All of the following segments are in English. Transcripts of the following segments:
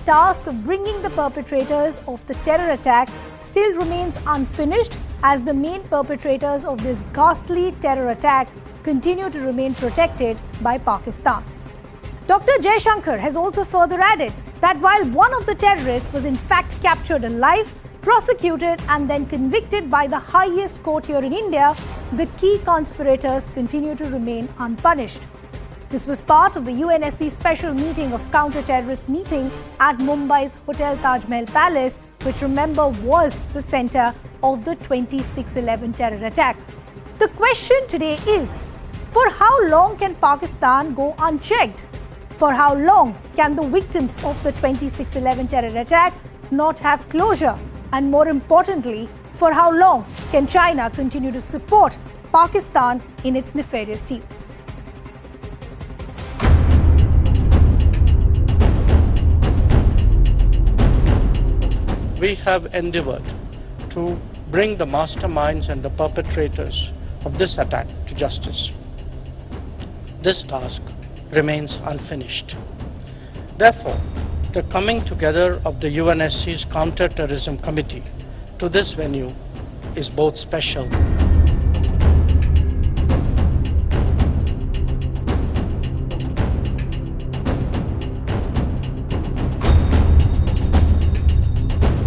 task of bringing the perpetrators of the terror attack still remains unfinished, as the main perpetrators of this ghastly terror attack continue to remain protected by Pakistan. Dr. Jaishankar has also further added that while one of the terrorists was in fact captured alive, prosecuted and then convicted by the highest court here in India, the key conspirators continue to remain unpunished. This was part of the UNSC special meeting of counter-terrorist meeting at Mumbai's Hotel Taj Mahal Palace, which remember was the center of the 26/11 terror attack. The question today is, for how long can Pakistan go unchecked? For how long can the victims of the 26/11 terror attack not have closure? And more importantly, for how long can China continue to support Pakistan in its nefarious deeds? We have endeavored to bring the masterminds and the perpetrators of this attack to justice. This task remains unfinished. Therefore, the coming together of the UNSC's Counter-Terrorism Committee to this venue is both special.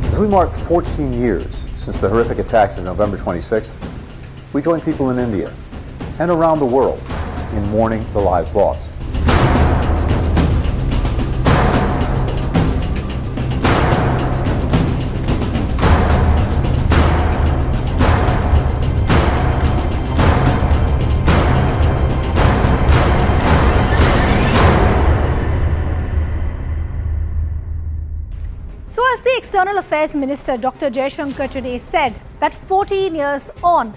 As we mark 14 years since the horrific attacks of November 26th, we join people in India and around the world in mourning the lives lost. So as the External Affairs Minister Dr. Jaishankar today said that 14 years on,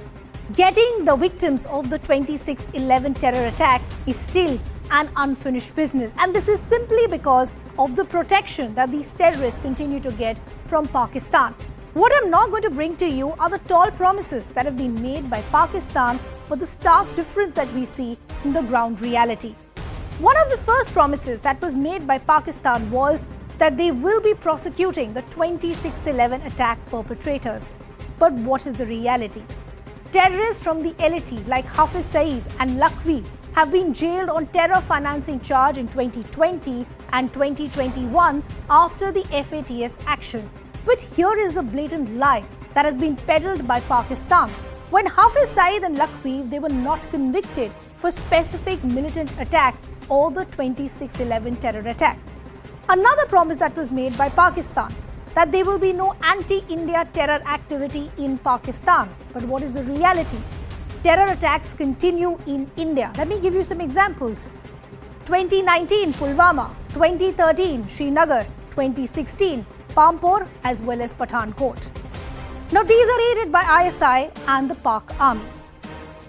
getting the victims of the 26/11 terror attack is still an unfinished business. And this is simply because of the protection that these terrorists continue to get from Pakistan. What I'm now going to bring to you are the tall promises that have been made by Pakistan, but the stark difference that we see in the ground reality. One of the first promises that was made by Pakistan was that they will be prosecuting the 26/11 attack perpetrators. But what is the reality? Terrorists from the elite like Hafiz Saeed and Lakhvi have been jailed on terror financing charge in 2020 and 2021 after the FATF's action. But here is the blatant lie that has been peddled by Pakistan. When Hafiz Saeed and Lakhvi, they were not convicted for specific militant attack or the 26/11 terror attack. Another promise that was made by Pakistan, that there will be no anti-India terror activity in Pakistan. But what is the reality? Terror attacks continue in India. Let me give you some examples. 2019 Pulwama, 2013 Srinagar, 2016 Pampore as well as Pathankot. Now these are aided by ISI and the Pak Army.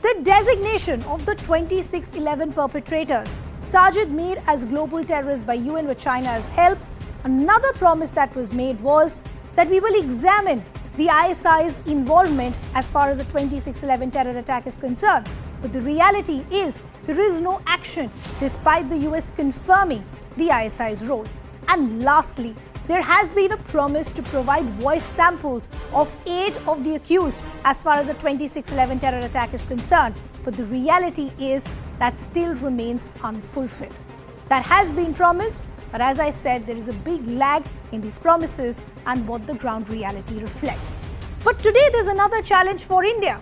The designation of the 26/11 perpetrators, Sajid Mir as global terrorist by UN with China's help. Another promise that was made was that we will examine the ISI's involvement as far as the 26/11 terror attack is concerned. But the reality is there is no action despite the US confirming the ISI's role. And lastly, there has been a promise to provide voice samples of 8 of the accused as far as the 26/11 terror attack is concerned. But the reality is that still remains unfulfilled. That has been promised, but as I said, there is a big lag in these promises and what the ground reality reflects. But today there's another challenge for India.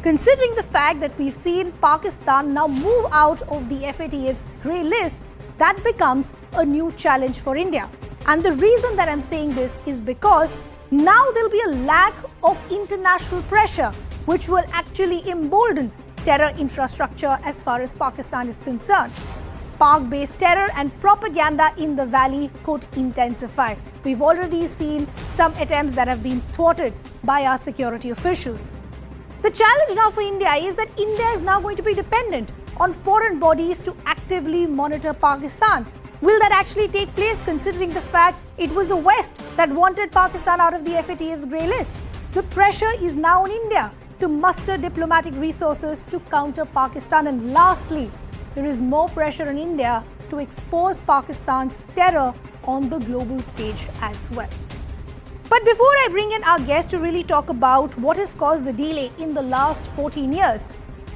Considering the fact that we've seen Pakistan now move out of the FATF's grey list, that becomes a new challenge for India. And the reason that I'm saying this is because now there'll be a lack of international pressure, which will actually embolden terror infrastructure as far as Pakistan is concerned. Pak-based terror and propaganda in the valley could intensify. We've already seen some attempts that have been thwarted by our security officials. The challenge now for India is that India is now going to be dependent on foreign bodies to actively monitor Pakistan. Will that actually take place, considering the fact it was the West that wanted Pakistan out of the FATF's grey list? The pressure is now on India to muster diplomatic resources to counter Pakistan. And lastly, there is more pressure on India to expose Pakistan's terror on the global stage as well. But before I bring in our guest to really talk about what has caused the delay in the last 14 years,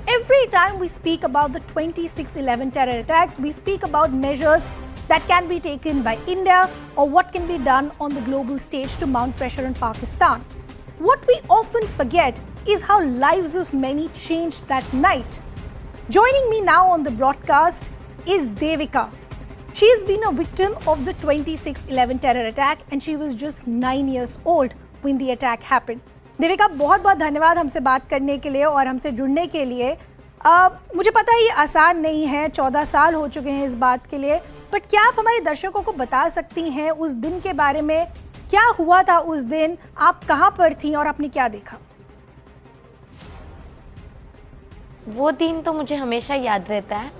every time we speak about the 26/11 terror attacks, we speak about measures that can be taken by India or what can be done on the global stage to mount pressure on Pakistan. What we often forget is how lives of many changed that night. Joining me now on the broadcast is Devika. She has been a victim of the 26/11 terror attack and she was just 9 years old when the attack happened. Devika, बहुत बहुत धन्यवाद हमसे बात करने के लिए और हमसे जुड़ने के लिए। मुझे पता है ये आसान नहीं है, 14 साल हो चुके हैं इस बात के लिए, बट क्या आप हमारे दर्शकों को बता सकती हैं उस दिन के बारे में, क्या हुआ था उस दिन, आप कहाँ पर थी और आपने क्या देखा? वो दिन तो मुझे हमेशा याद रहता है।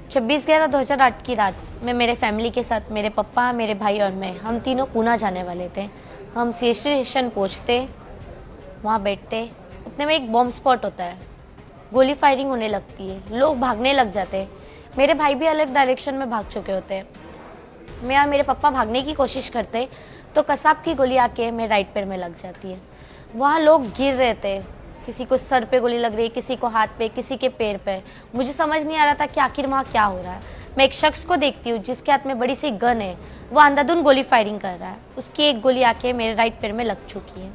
26/11/2008 की रात मैं मेरे फैमिली के साथ, मेरे पापा, मेरे भाई और मैं, हम तीनों पूना जाने वाले थे। हम सीएसटी स्टेशन पहुँचते, वहाँ बैठते, उतने में एक बॉम्ब स्पॉट होता है, गोली फायरिंग होने लगती है, लोग भागने लग जाते हैं। मेरे भाई भी अलग डायरेक्शन में भाग चुके होते हैं। मैं और मेरे पापा भागने की कोशिश करते तो कसाब की गोली आके मेरे राइट पैर में लग जाती है। वहाँ लोग गिर रहे थे, किसी को सर पे गोली लग रही है, किसी को हाथ पे, किसी के पैर पे। मुझे समझ नहीं आ रहा था कि आखिर वहाँ क्या हो रहा है। मैं एक शख्स को देखती हूँ जिसके हाथ में बड़ी सी गन है, वो अंधाधुंध गोली फायरिंग कर रहा है। उसकी एक गोली आके मेरे राइट पैर में लग चुकी है।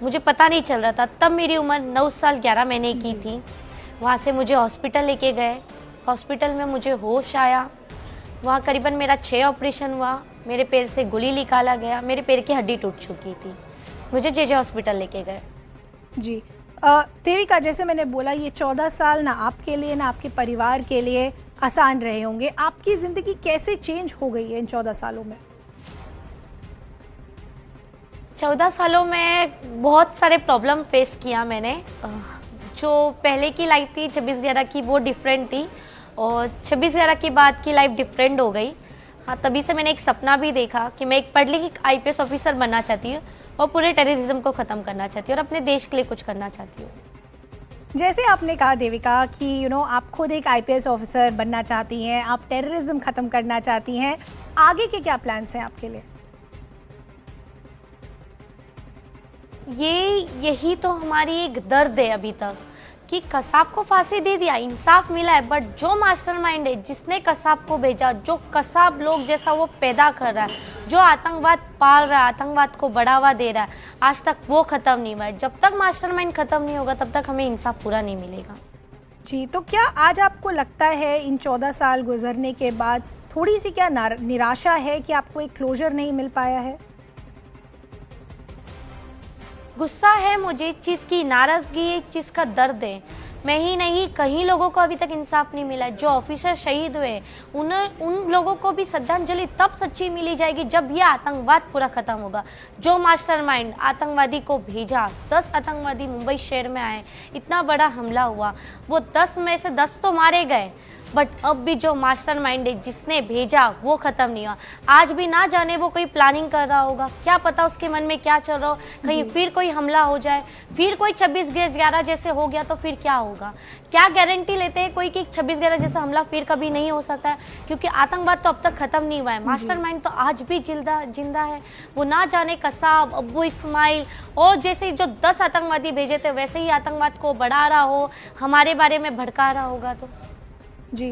मुझे पता नहीं चल रहा था। तब मेरी उम्र 9 साल 11 महीने की थी। वहाँ से मुझे हॉस्पिटल लेके गए। हॉस्पिटल में मुझे होश आया। वहाँ करीबन मेरा 6 ऑपरेशन हुआ। मेरे पैर से गोली निकाला गया, मेरे पैर की हड्डी टूट चुकी थी। मुझे जे हॉस्पिटल लेके गए। जी देविका, जैसे मैंने बोला, ये 14 साल ना आपके लिए ना आपके परिवार के लिए आसान रहे होंगे। आपकी ज़िंदगी कैसे चेंज हो गई है इन 14 सालों में? 14 सालों में बहुत सारे प्रॉब्लम फेस किया मैंने। जो पहले की लाइफ थी 26/11 की, वो डिफरेंट थी, और 26/11 के बाद की लाइफ डिफरेंट हो गई। हाँ, तभी से मैंने एक सपना भी देखा कि मैं एक पढ़ लिखी IPS ऑफिसर बनना चाहती हूँ और पूरे टेररिज्म को ख़त्म करना चाहती हूँ और अपने देश के लिए कुछ करना चाहती हूँ। जैसे आपने कहा देविका कि आप खुद एक IPS ऑफिसर बनना चाहती हैं, आप टेररिज्म ख़त्म करना चाहती हैं, आगे के क्या प्लान्स हैं आपके लिए? यही तो हमारी एक दर्द है अभी तक कि कसाब को फांसी दे दिया, इंसाफ मिला है, बट जो मास्टरमाइंड है जिसने कसाब को भेजा, जो कसाब लोग जैसा वो पैदा कर रहा है, जो आतंकवाद पाल रहा है, आतंकवाद को बढ़ावा दे रहा है, आज तक वो ख़त्म नहीं हुआ है। जब तक मास्टरमाइंड ख़त्म नहीं होगा तब तक हमें इंसाफ पूरा नहीं मिलेगा। जी, तो क्या आज आपको लगता है इन 14 साल गुजरने के बाद थोड़ी सी क्या निराशा है कि आपको एक क्लोजर नहीं मिल पाया है? गुस्सा है मुझे इस चीज़ की, नाराज़गी है, इस चीज़ का दर्द है। मैं ही नहीं, कई लोगों को अभी तक इंसाफ नहीं मिला। जो ऑफिसर शहीद हुए उन लोगों को भी श्रद्धांजलि तब सच्ची मिली जाएगी जब ये आतंकवाद पूरा ख़त्म होगा। जो मास्टरमाइंड आतंकवादी को भेजा, 10 आतंकवादी मुंबई शहर में आए, इतना बड़ा हमला हुआ, वो 10 में से 10 तो मारे गए, बट अब भी जो मास्टरमाइंड है जिसने भेजा वो ख़त्म नहीं हुआ। आज भी ना जाने वो कोई प्लानिंग कर रहा होगा, क्या पता उसके मन में क्या चल रहा हो, कहीं फिर कोई हमला हो जाए, फिर कोई 26/11 जैसे हो गया तो फिर क्या होगा। क्या गारंटी लेते हैं कोई कि 26/11 जैसा हमला फिर कभी नहीं हो सकता है, क्योंकि आतंकवाद तो अब तक ख़त्म नहीं हुआ है। मास्टरमाइंड तो आज भी जिंदा है। वो ना जाने कसाब, अब्बू इस्माइल और जैसे जो 10 आतंकवादी भेजे थे वैसे ही आतंकवाद को बढ़ा रहा हो, हमारे बारे में भड़का रहा होगा। तो जी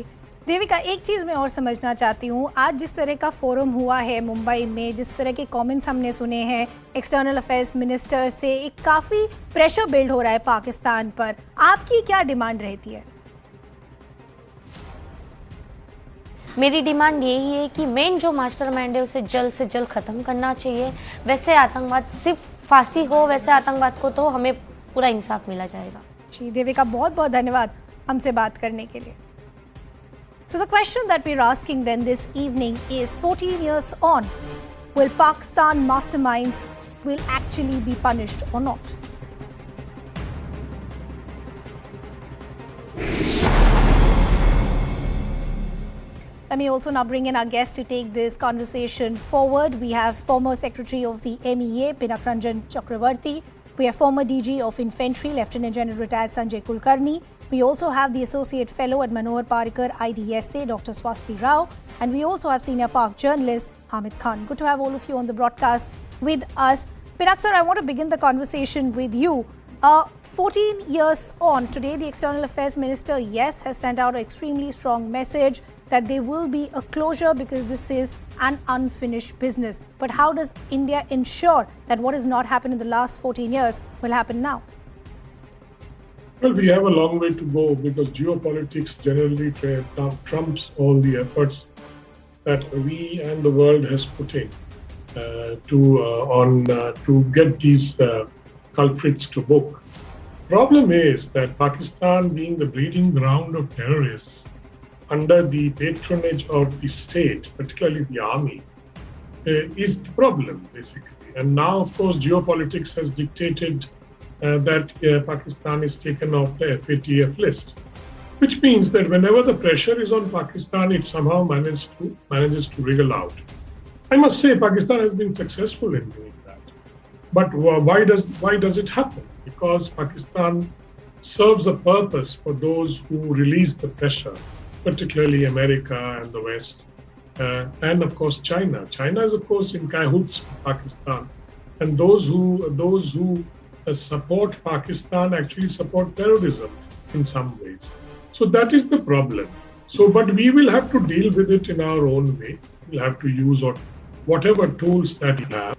देविका, एक चीज़ मैं और समझना चाहती हूँ, आज जिस तरह का फोरम हुआ है मुंबई में, जिस तरह के कमेंट्स हमने सुने हैं एक्सटर्नल अफेयर्स मिनिस्टर से, एक काफ़ी प्रेशर बिल्ड हो रहा है पाकिस्तान पर। आपकी क्या डिमांड रहती है? मेरी डिमांड यही है कि मेन जो मास्टरमाइंड है उसे जल्द से जल्द ख़त्म करना चाहिए। वैसे आतंकवाद सिर्फ फांसी हो, वैसे आतंकवाद को तो हमें पूरा इंसाफ मिला जाएगा। जी देविका, बहुत बहुत धन्यवाद हमसे बात करने के लिए। So the question that we're asking then this evening is, 14 years on, will Pakistan masterminds will actually be punished or not? Let me also now bring in our guest to take this conversation forward. We have former Secretary of the MEA, Pinakranjan Chakravarti, We have former DG of Infantry, Lieutenant General retired Sanjay Kulkarni. We also have the Associate Fellow at Manohar Parikar IDSA, Dr. Swasti Rao. And we also have Senior Park journalist Hamid Khan. Good to have all of you on the broadcast with us. Pinak sir, I want to begin the conversation with you. 14 years on, today the External Affairs Minister, yes, has sent out an extremely strong message that there will be a closure because this is an unfinished business. But how does India ensure that what has not happened in the last 14 years will happen now? Well, we have a long way to go because geopolitics generally trumps all the efforts that we and the world has put in to get these culprits to book. Problem is that Pakistan, being the breeding ground of terrorists, under the patronage of the state, particularly the army, is the problem, basically. And now, of course, geopolitics has dictated that Pakistan is taken off the FATF list, which means that whenever the pressure is on Pakistan, it somehow manages to wriggle out. I must say, Pakistan has been successful in doing that. But why does it happen? Because Pakistan serves a purpose for those who release the pressure, particularly America and the West, and of course China. China is of course in cahoots with Pakistan, and those who support Pakistan actually support terrorism in some ways. So that is the problem. But we will have to deal with it in our own way. We'll have to use whatever tools that we have,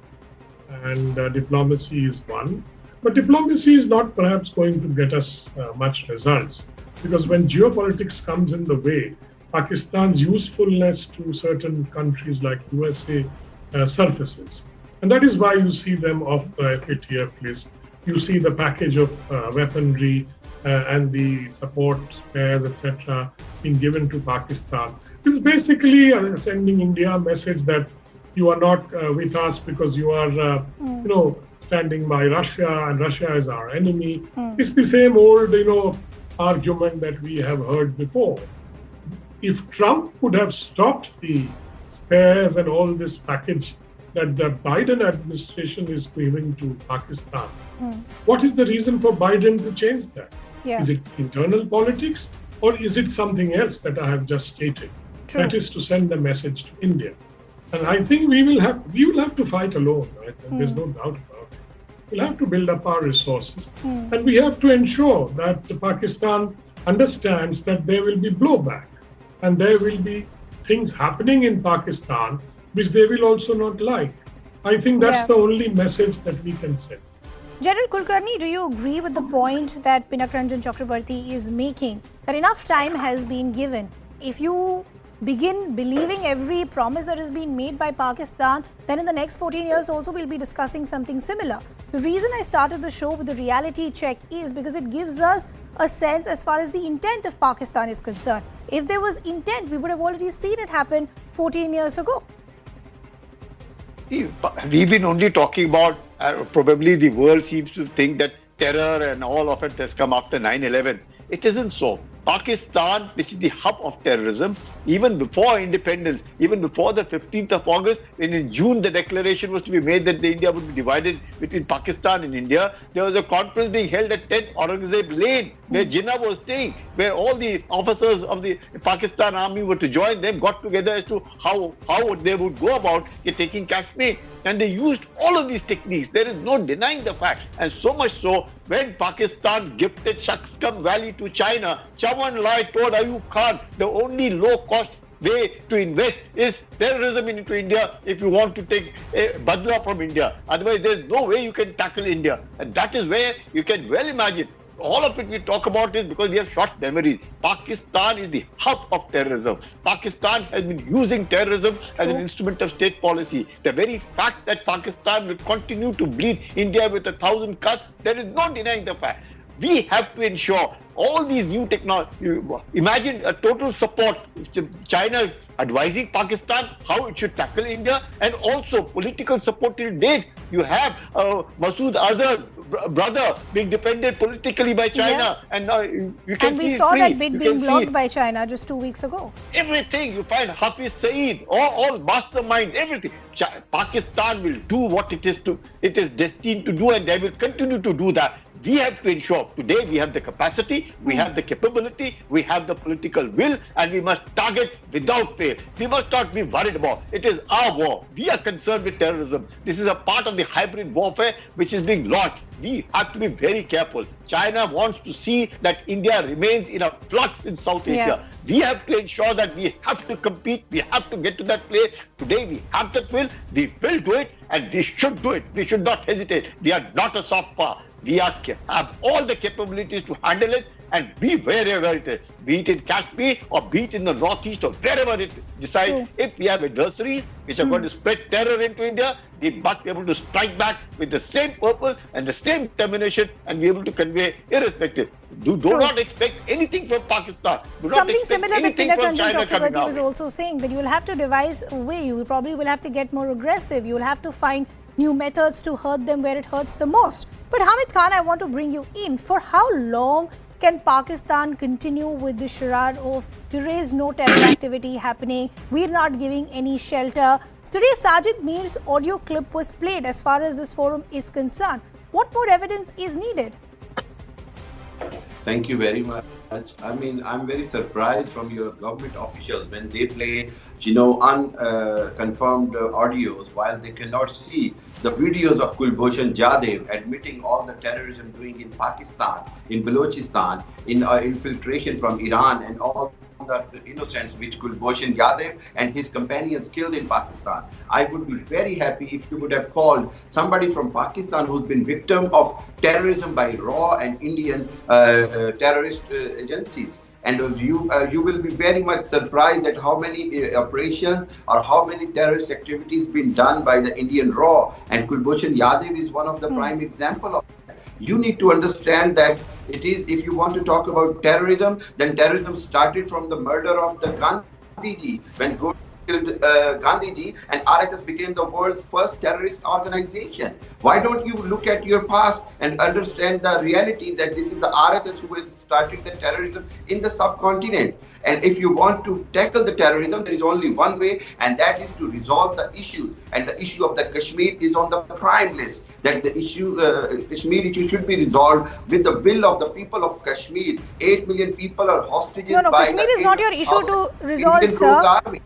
and diplomacy is one. But diplomacy is not perhaps going to get us much results, because when geopolitics comes in the way, Pakistan's usefulness to certain countries like USA surfaces. And that is why you see them off the FATF list. You see the package of weaponry and the support spares, etc., being given to Pakistan. This is basically sending India a message that you are not with us because you are, standing by Russia, and Russia is our enemy. It's the same old, argument that we have heard before. If Trump would have stopped the spares and all this package that the Biden administration is giving to Pakistan, what is the reason for Biden to change that? Yeah. Is it internal politics, or is it something else that I have just stated? True. That is to send a message to India. And I think we will have to fight alone, right? And there's no doubt about it. We'll have to build up our resources, and we have to ensure that Pakistan understands that there will be blowback, and there will be things happening in Pakistan which they will also not like. I think that's the only message that we can send. General Kulkarni, do you agree with the point that Pinak Ranjan Chakrabarti is making, that enough time has been given? If you begin believing every promise that has been made by Pakistan, then in the next 14 years also we'll be discussing something similar. The reason I started the show with the reality check is because it gives us a sense as far as the intent of Pakistan is concerned. If there was intent, we would have already seen it happen 14 years ago. We've been only talking about, probably the world seems to think that terror and all of it has come after 9/11. It isn't so. Pakistan, which is the hub of terrorism, even before independence, even before the 15th of August, when in June the declaration was to be made that India would be divided between Pakistan and India, there was a conference being held at 10 Aurangzeb Lane, where Jinnah was staying, where all the officers of the Pakistan army were to join them, got together as to how they would go about taking Kashmir. And they used all of these techniques. There is no denying the fact. And so much so, when Pakistan gifted Shaksgam Valley to China, Chaman Lai told Ayub Khan the only low-cost way to invest is terrorism into India if you want to take a badla from India. Otherwise, there's no way you can tackle India. And that is where you can well imagine. All of it we talk about is because we have short memories. Pakistan is the hub of terrorism. Pakistan has been using terrorism as an instrument of state policy. The very fact that Pakistan will continue to bleed India with 1,000 cuts, there is no denying the fact. We have to ensure all these new technology. Imagine a total support, China advising Pakistan how it should tackle India, and also political support till date. You have Masood Azhar's brother being depended politically by China, and now you can and we see saw free. that bid You being can blocked see by China just 2 weeks ago. everything. You find Hafiz Saeed, all masterminds, everything. Pakistan will do what it is destined to do, and they will continue to do that. We have to ensure today we have the capacity, we have the capability, we have the political will, and we must target without fail. We must not be worried about. It is our war. We are concerned with terrorism. This is a part of the hybrid warfare which is being launched. We have to be very careful. China wants to see that India remains in a flux in South Asia. We have to ensure that we have to compete. We have to get to that place. Today we have that will. We will do it, and we should do it. We should not hesitate. We are not a soft power. We have all the capabilities to handle it and be wherever it is, be it in Kashmir or be it in the northeast or wherever it decides. True. If we have adversaries which are going to spread terror into India, we must be able to strike back with the same purpose and the same determination and be able to convey irrespective. Do not expect anything from Pakistan. Do not Something expect similar that anything Pinat from Ranjan China coming Chakrabarti our was way. also saying, that you will have to devise a way. You probably will have to get more aggressive. You will have to find new methods to hurt them where it hurts the most. But Hamid Khan, I want to bring you in. For how long can Pakistan continue with the charade of there is no terror activity happening, we're not giving any shelter? Today, Sajid Mir's audio clip was played as far as this forum is concerned. What more evidence is needed? Thank you very much. I mean, I'm very surprised from your government officials when they play, unconfirmed audios while they cannot see the videos of Kulbhushan Jadhav admitting all the terrorism doing in Pakistan, in Balochistan, in infiltration from Iran, and all the innocents which Kulbhushan Jadhav and his companions killed in Pakistan. I would be very happy if you would have called somebody from Pakistan who's been victim of terrorism by RAW and Indian terrorist agencies. And you will be very much surprised at how many operations or how many terrorist activities been done by the Indian RAW, and Kulbhushan Jadhav is one of the prime example of that. You need to understand that it is, if you want to talk about terrorism, then terrorism started from the murder of the Gandhiji, when Gandhi killed Gandhiji, and RSS became the world's first terrorist organization. Why don't you look at your past and understand the reality that this is the RSS who has started the terrorism in the subcontinent? And if you want to tackle the terrorism, there is only one way, and that is to resolve the issue. And the issue of the Kashmir is on the prime list. That the issue, Kashmir issue, should be resolved with the will of the people of Kashmir. 8 million people are hostages. No, by Kashmir the is not your issue to resolve, Indian sir. Army.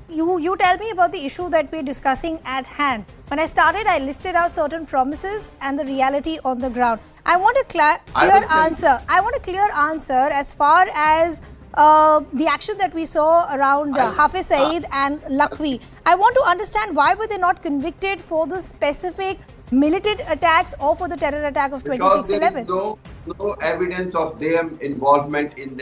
You tell me about the issue that we're discussing at hand. When I started, I listed out certain promises and the reality on the ground. I want a clear answer. I want a clear answer as far as the action that we saw around Hafiz Saeed and Lakhvi. I want to understand why were they not convicted for the specific militant attacks or for the terror attack of 26/11? Because there is no evidence of them involvement in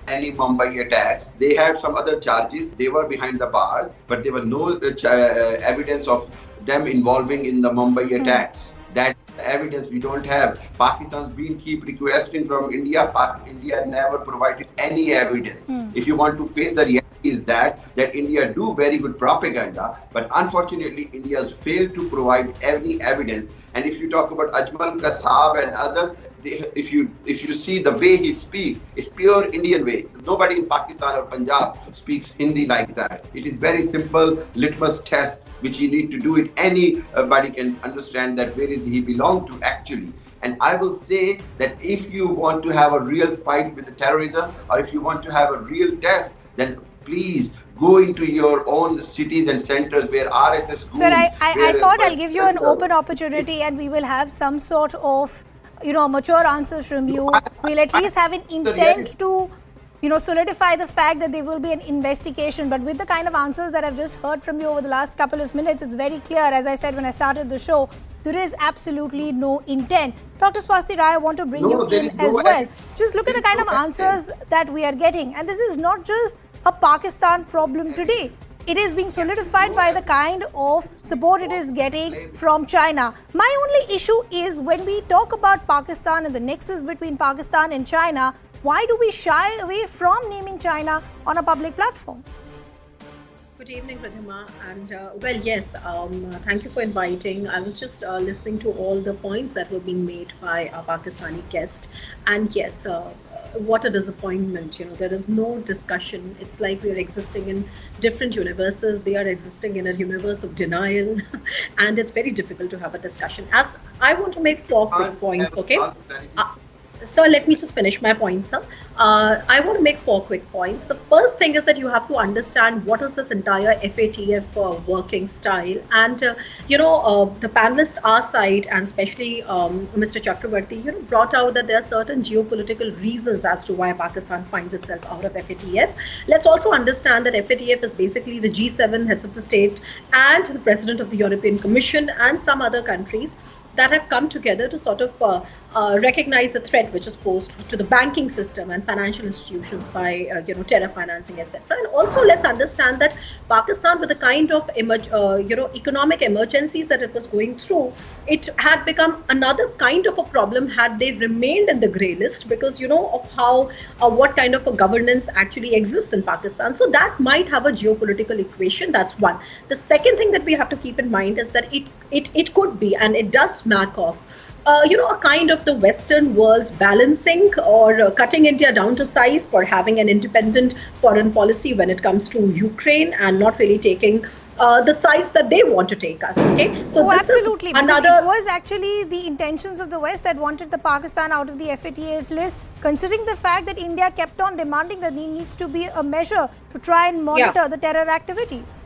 any Mumbai attacks. They had some other charges. They were behind the bars, but there were no evidence of them involving in the Mumbai attacks. That evidence we don't have. Pakistan's been keep requesting from India. India never provided any evidence. If you want to face the reality, is that India do very good propaganda, but unfortunately India has failed to provide any evidence. And if you talk about Ajmal Kasab and others, if you see the way he speaks, it's pure Indian way. Nobody in Pakistan or Punjab speaks Hindi like that. It is very simple litmus test which you need to do it. Anybody can understand that where is he belong to actually. And I will say that if you want to have a real fight with the terrorism, or if you want to have a real test, then please go into your own cities and centers where RSS goons. Sir, I thought I'll give you an open opportunity and we will have some sort of, mature answer from you. We'll at least have an intent to, solidify the fact that there will be an investigation. But with the kind of answers that I've just heard from you over the last couple of minutes, it's very clear, as I said when I started the show, there is absolutely no intent. Dr. Swasti Rai, I want to bring you in as well. Just look at the kind of answers that we are getting. And this is not just a Pakistan problem today. it is being solidified by the kind of support it is getting from China. My only issue is when we talk about Pakistan and the nexus between Pakistan and China, why do we shy away from naming China on a public platform? Good evening, Pradhima. And well, yes, thank you for inviting. I was just listening to all the points that were being made by our Pakistani guest. And yes, what a disappointment. There is no discussion. It's like we are existing in different universes. They are existing in a universe of denial. And it's very difficult to have a discussion. As I want to make 4 quick points, okay? So let me just finish my points, sir. I want to make 4 quick points. The first thing is that you have to understand what is this entire FATF working style. And, the panelists, our side, and especially Mr. Chakrabarti, brought out that there are certain geopolitical reasons as to why Pakistan finds itself out of FATF. Let's also understand that FATF is basically the G7 heads of the state and the president of the European Commission and some other countries that have come together to sort of recognize the threat which is posed to the banking system and financial institutions by terror financing, etc. And also let's understand that Pakistan, with the kind of economic emergencies that it was going through, it had become another kind of a problem had they remained in the grey list because of how what kind of a governance actually exists in Pakistan. So that might have a geopolitical equation. That's one. The second thing that we have to keep in mind is that it could be, and it does smack off, a kind of the Western world's balancing or cutting India down to size for having an independent foreign policy when it comes to Ukraine and not really taking the sides that they want to take us. Okay, so this absolutely, is another. It was actually the intentions of the West that wanted the Pakistan out of the FATF list, considering the fact that India kept on demanding that there needs to be a measure to try and monitor the terror activities.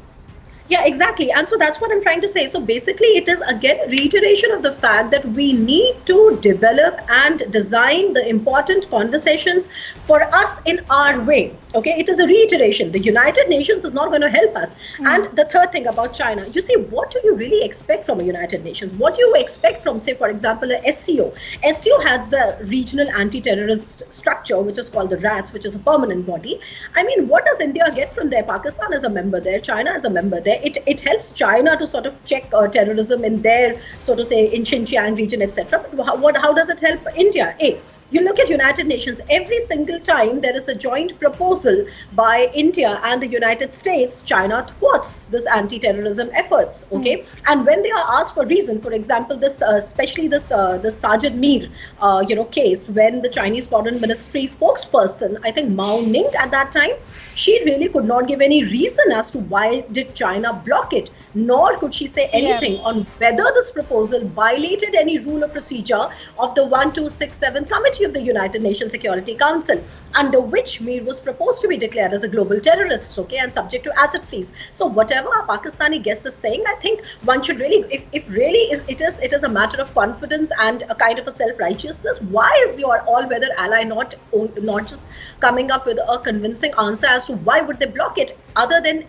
Yeah, exactly. And so that's what I'm trying to say. So basically, it is again a reiteration of the fact that we need to develop and design the important conversations for us in our way. Okay, it is a reiteration. The United Nations is not going to help us. And the third thing about China, you see, what do you really expect from a United Nations? What do you expect from, say, for example, a SCO? SCO has the regional anti-terrorist structure, which is called the RATS, which is a permanent body. I mean, what does India get from there? Pakistan is a member there. China is a member there. It helps China to sort of check terrorism in their, so to say, in Xinjiang region, etc. But how does it help India? You look at United Nations, every single time there is a joint proposal by India and the United States, China thwarts this anti-terrorism efforts, okay? And when they are asked for reason, for example, this especially this Sajid Mir, case, when the Chinese Foreign Ministry spokesperson, I think Mao Ning at that time, she really could not give any reason as to why did China block it, nor could she say anything on whether this proposal violated any rule or procedure of the 1267 Committee of the United Nations Security Council, under which Mir was proposed to be declared as a global terrorist, okay, and subject to asset freeze. So whatever our Pakistani guest is saying, I think one should really, if really it is a matter of confidence and a kind of a self-righteousness, why is your all-weather ally not just coming up with a convincing answer as to why would they block it, other than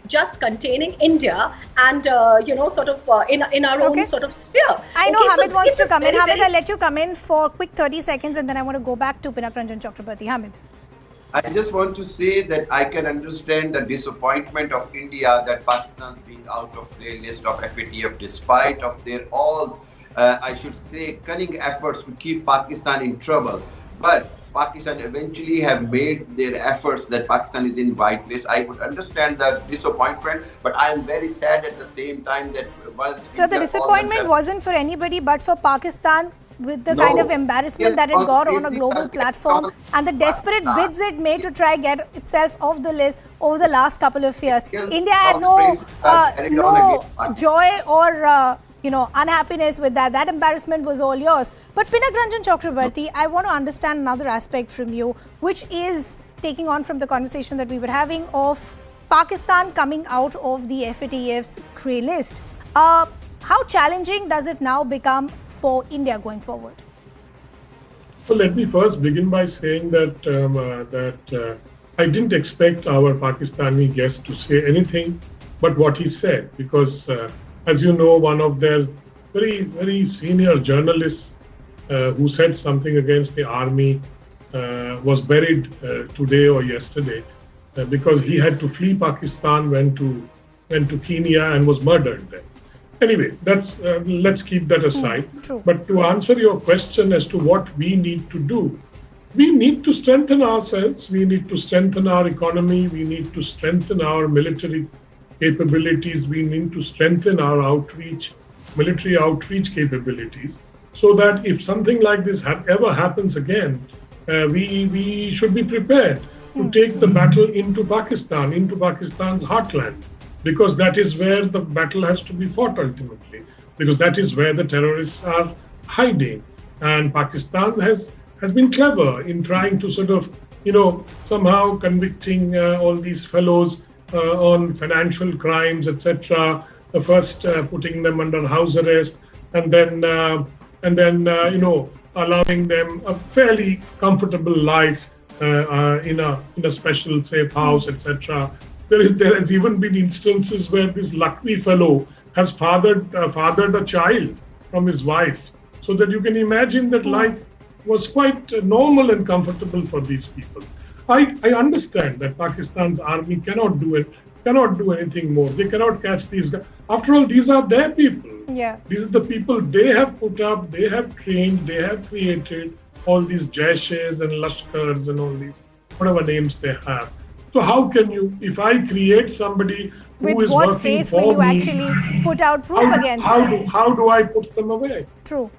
just containing India and sort of in our own sort of sphere. I know Hamid wants to come in. Hamid, I'll let you come in for a quick 30 seconds and then I want to go back to Pinak Ranjan Chakrabarti. Hamid. I just want to say that I can understand the disappointment of India that Pakistan being out of their list of FATF despite of their all, I should say, cunning efforts to keep Pakistan in trouble. But Pakistan eventually have made their efforts that Pakistan is in white list. I would understand the disappointment, but I am very sad at the same time that once. So the disappointment wasn't for anybody but for Pakistan, with the kind of embarrassment that it got on a global platform and the desperate bids it made to try get itself off the list over the last couple of years. India had no joy or unhappiness with that. That embarrassment was all yours. But Pinak Ranjan Chakrabarti, I want to understand another aspect from you, which is taking on from the conversation that we were having of Pakistan coming out of the FATF's grey list. How challenging does it now become for India going forward? Well, let me first begin by saying that I didn't expect our Pakistani guest to say anything but what he said, because as you know, one of their very, very senior journalists who said something against the army was buried today or yesterday. because he had to flee Pakistan, went to Kenya and was murdered there. Anyway, that's let's keep that aside. True. But to answer your question as to what we need to do, we need to strengthen ourselves. We need to strengthen our economy. We need to strengthen our military capabilities. We need to strengthen our outreach, military outreach capabilities, so that if something like this ever happens again, we should be prepared to take the battle into Pakistan, into Pakistan's heartland, because that is where the battle has to be fought ultimately, because that is where the terrorists are hiding. And Pakistan has been clever in trying to sort of, somehow convicting all these fellows on financial crimes, etc. First putting them under house arrest, and then allowing them a fairly comfortable life in a special safe house, etc. There has even been instances where this Lucknow fellow has fathered a child from his wife, so that you can imagine that life was quite normal and comfortable for these people. I understand that Pakistan's army cannot do anything more. They cannot catch these guys. After all, these are their people. Yeah. These are the people they have put up, they have trained, they have created all these Jaishes and Lashkars and all these, whatever names they have. So how can you, if I create somebody who with is what working face for will you me, actually put out proof against them? How do I put them away? True.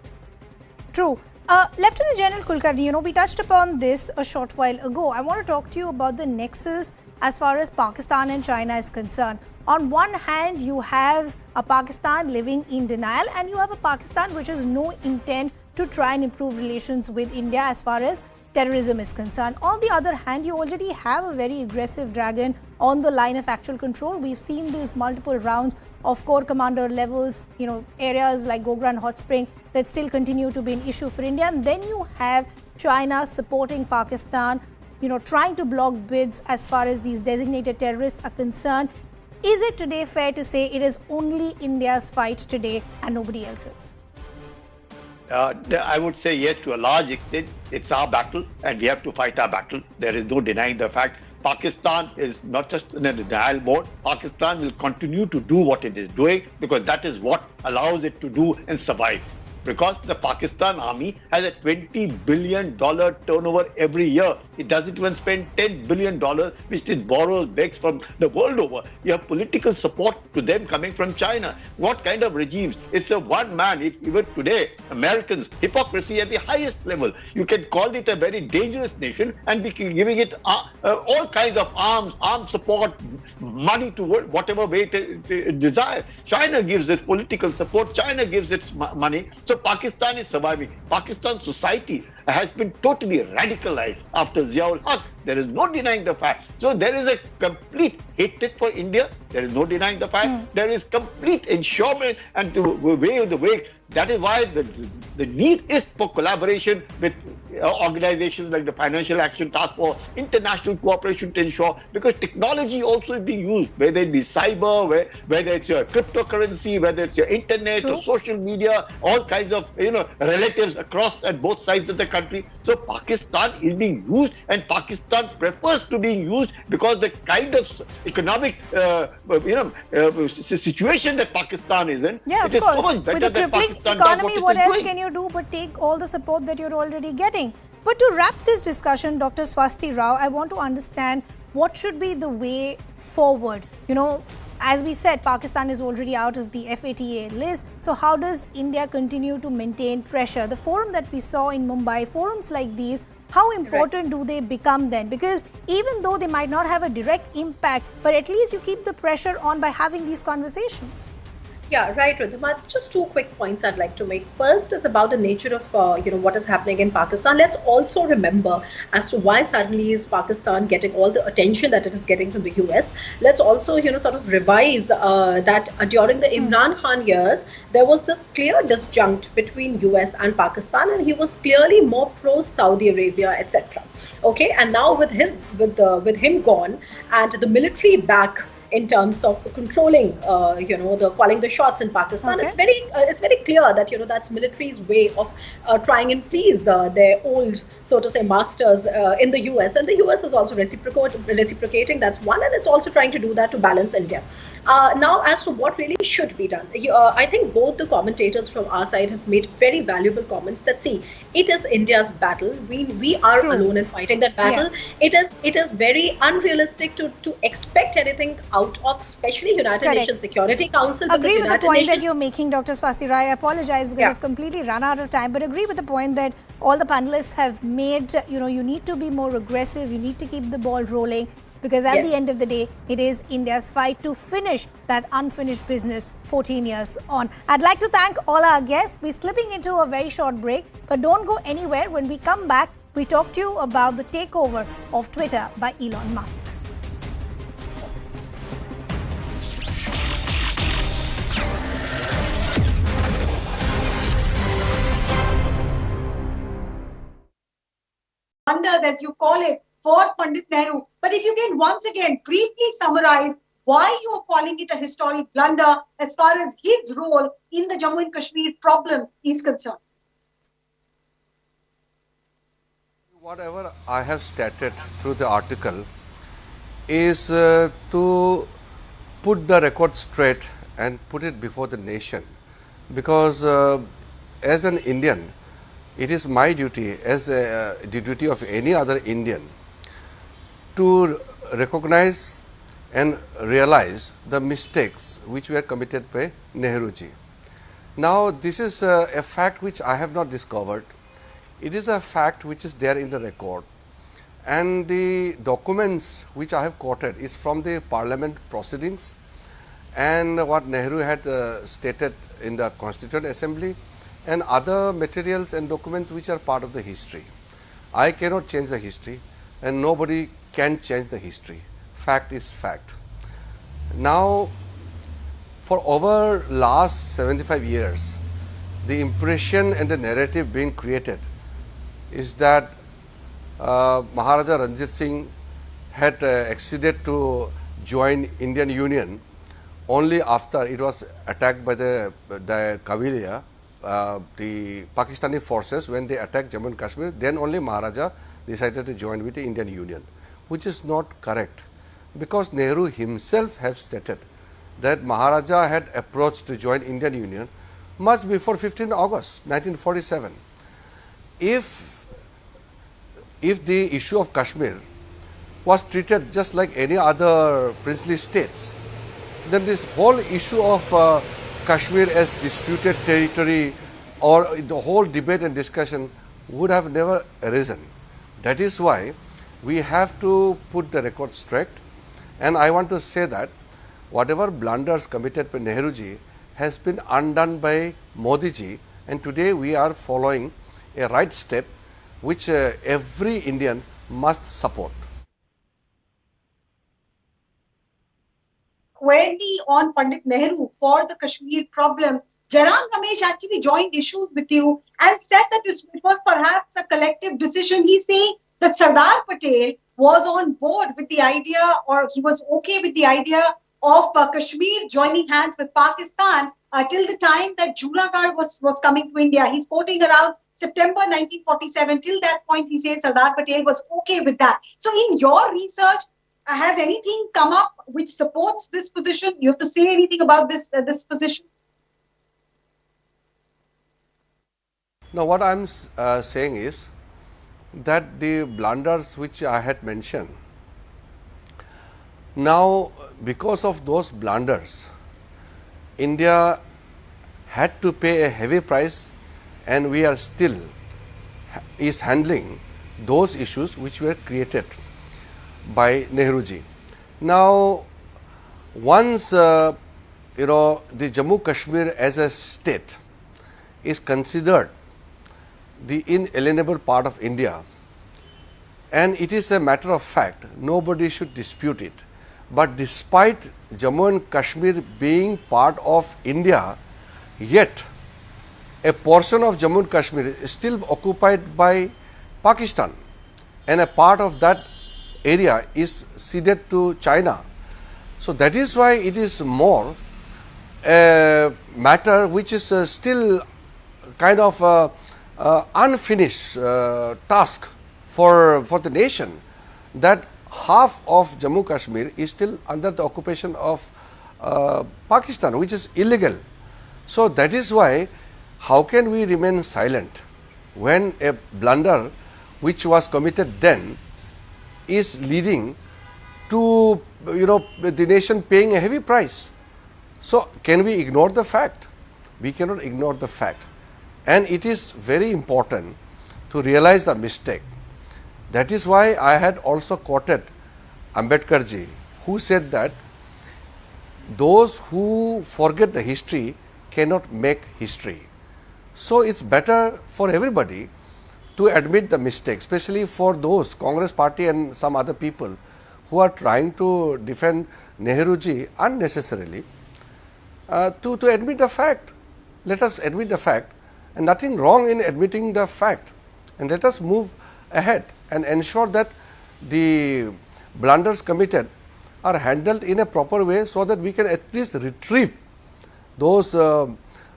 Lieutenant General Kulkarni, we touched upon this a short while ago. I want to talk to you about the nexus as far as Pakistan and China is concerned. On one hand, you have a Pakistan living in denial, and you have a Pakistan which has no intent to try and improve relations with India as far as terrorism is concerned. On the other hand, you already have a very aggressive dragon on the line of actual control. We've seen these multiple rounds of corps commander levels, areas like Gogra and Hot Spring that still continue to be an issue for India. And then you have China supporting Pakistan, trying to block bids as far as these designated terrorists are concerned. Is it today fair to say it is only India's fight today and nobody else's? I would say yes, to a large extent. It's our battle and we have to fight our battle. There is no denying the fact. Pakistan is not just in a denial mode. Pakistan will continue to do what it is doing because that is what allows it to do and survive. Because the Pakistan army has a $20 billion turnover every year. It doesn't even spend $10 billion, which it borrows, begs from the world over. You have political support to them coming from China. What kind of regimes? It's a one man. Even today, Americans, hypocrisy at the highest level. You can call it a very dangerous nation and be giving it all kinds of armed support, money to whatever way it desires. China gives its political support. China gives its money. So Pakistan is surviving. Pakistan society has been totally radicalized after Ziaul Haq. There is no denying the fact. So there is a complete hatred for India. There is no denying the fact. There is complete ensurement and to wave the way. That is why the need is for collaboration with organizations like the Financial Action Task Force, international cooperation to ensure, because technology also is being used, whether it be cyber, whether it's your cryptocurrency, whether it's your internet or social media, all kinds of relatives across and both sides of the country. So Pakistan is being used, and Pakistan prefers to being used because the kind of economic situation that Pakistan is in, yeah, of it is course. so much better With a than crippling Pakistan economy, what else can you do but take all the support that you're already getting? But to wrap this discussion, Dr. Swasti Rao, I want to understand what should be the way forward. As we said, Pakistan is already out of the FATA list. So how does India continue to maintain pressure? The forum that we saw in Mumbai, forums like these, how important do they become then? Because even though they might not have a direct impact, but at least you keep the pressure on by having these conversations. Yeah, right, Ridhima. Just two quick points I'd like to make. First is about the nature of what is happening in Pakistan. Let's also remember as to why suddenly is Pakistan getting all the attention that it is getting from the US. Let's also sort of revise that during the Imran Khan years there was this clear disjunct between US and Pakistan, and he was clearly more pro Saudi Arabia, etc. Okay, and now with him gone and the military back in terms of controlling, the calling the shots in Pakistan. Okay. It's very clear that that's military's way of trying and please their old, so to say, masters in the US, and the US is also reciprocating. That's one, and it's also trying to do that to balance India. Now, as to what really should be done, I think both the commentators from our side have made very valuable comments that, see, it is India's battle. We are True. alone in fighting that battle. Yeah. It is very unrealistic to expect anything out of, especially United Correct. Nations Security Council. because Agree with the United point that Nations- you're making, Dr. Swasti Rai. I apologize because Yeah. I've completely run out of time, but agree with the point that all the panelists have made. You need to be more aggressive. You need to keep the ball rolling, because at Yes. the end of the day, it is India's fight to finish that unfinished business 14 years on. I'd like to thank all our guests. We're slipping into a very short break, but don't go anywhere. When we come back, we talk to you about the takeover of Twitter by Elon Musk. wonders, as you call it, for Pandit Nehru. But if you can once again briefly summarize why you are calling it a historic blunder as far as his role in the Jammu and Kashmir problem is concerned. Whatever I have stated through the article is to put the record straight and put it before the nation, because as an Indian, it is my duty, as the duty of any other Indian, to recognize and realize the mistakes which were committed by Nehruji. Now, this is a fact which I have not discovered. It is a fact which is there in the record, and the documents which I have quoted is from the parliament proceedings and what Nehru had stated in the Constituent Assembly and other materials and documents which are part of the history. I cannot change the history, and nobody can change the history. Fact is fact. Now, for over last 75 years, the impression and the narrative being created is that Maharaja Ranjit Singh had acceded to join Indian Union only after it was attacked by the Kavilia, the Pakistani forces. When they attacked Jammu and Kashmir, then only Maharaja decided to join with the Indian Union, which is not correct, because Nehru himself has stated that Maharaja had approached to join Indian Union much before 15 August 1947. If the issue of Kashmir was treated just like any other princely states, then this whole issue of Kashmir as disputed territory or the whole debate and discussion would have never arisen. That is why we have to put the record straight, and I want to say that whatever blunders committed by Nehruji has been undone by Modiji, and today we are following a right step which every Indian must support. Squarely on Pandit Nehru for the Kashmir problem, Jairam Ramesh actually joined issues with you and said that it was perhaps a collective decision. He's saying that Sardar Patel was on board with the idea, or he was okay with the idea of Kashmir joining hands with Pakistan till the time that Junagadh was coming to India. He's quoting around September 1947. Till that point, he says Sardar Patel was okay with that. So in your research, has anything come up which supports this position? You have to say anything about this position? Now, what I am saying is that the blunders which I had mentioned, now because of those blunders, India had to pay a heavy price, and we are still is handling those issues which were created by Nehruji. Now, once the Jammu Kashmir as a state is considered the inalienable part of India, and it is a matter of fact, nobody should dispute it. But despite Jammu and Kashmir being part of India, yet a portion of Jammu and Kashmir is still occupied by Pakistan, and a part of that area is ceded to China. So that is why it is more a matter which is still kind of unfinished task for the nation, that half of Jammu Kashmir is still under the occupation of Pakistan, which is illegal. So that is why, how can we remain silent when a blunder which was committed then is leading to the nation paying a heavy price? So can we ignore the fact? We cannot ignore the fact, and it is very important to realize the mistake. That is why I had also quoted Ambedkarji, who said that those who forget the history cannot make history. So it's better for everybody to admit the mistake, especially for those Congress party and some other people who are trying to defend Nehruji unnecessarily, to admit the fact. Let us admit the fact, and nothing wrong in admitting the fact, and let us move ahead and ensure that the blunders committed are handled in a proper way, so that we can at least retrieve those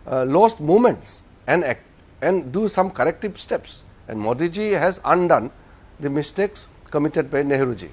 lost moments and do some corrective steps. And Modi ji has undone the mistakes committed by Nehruji.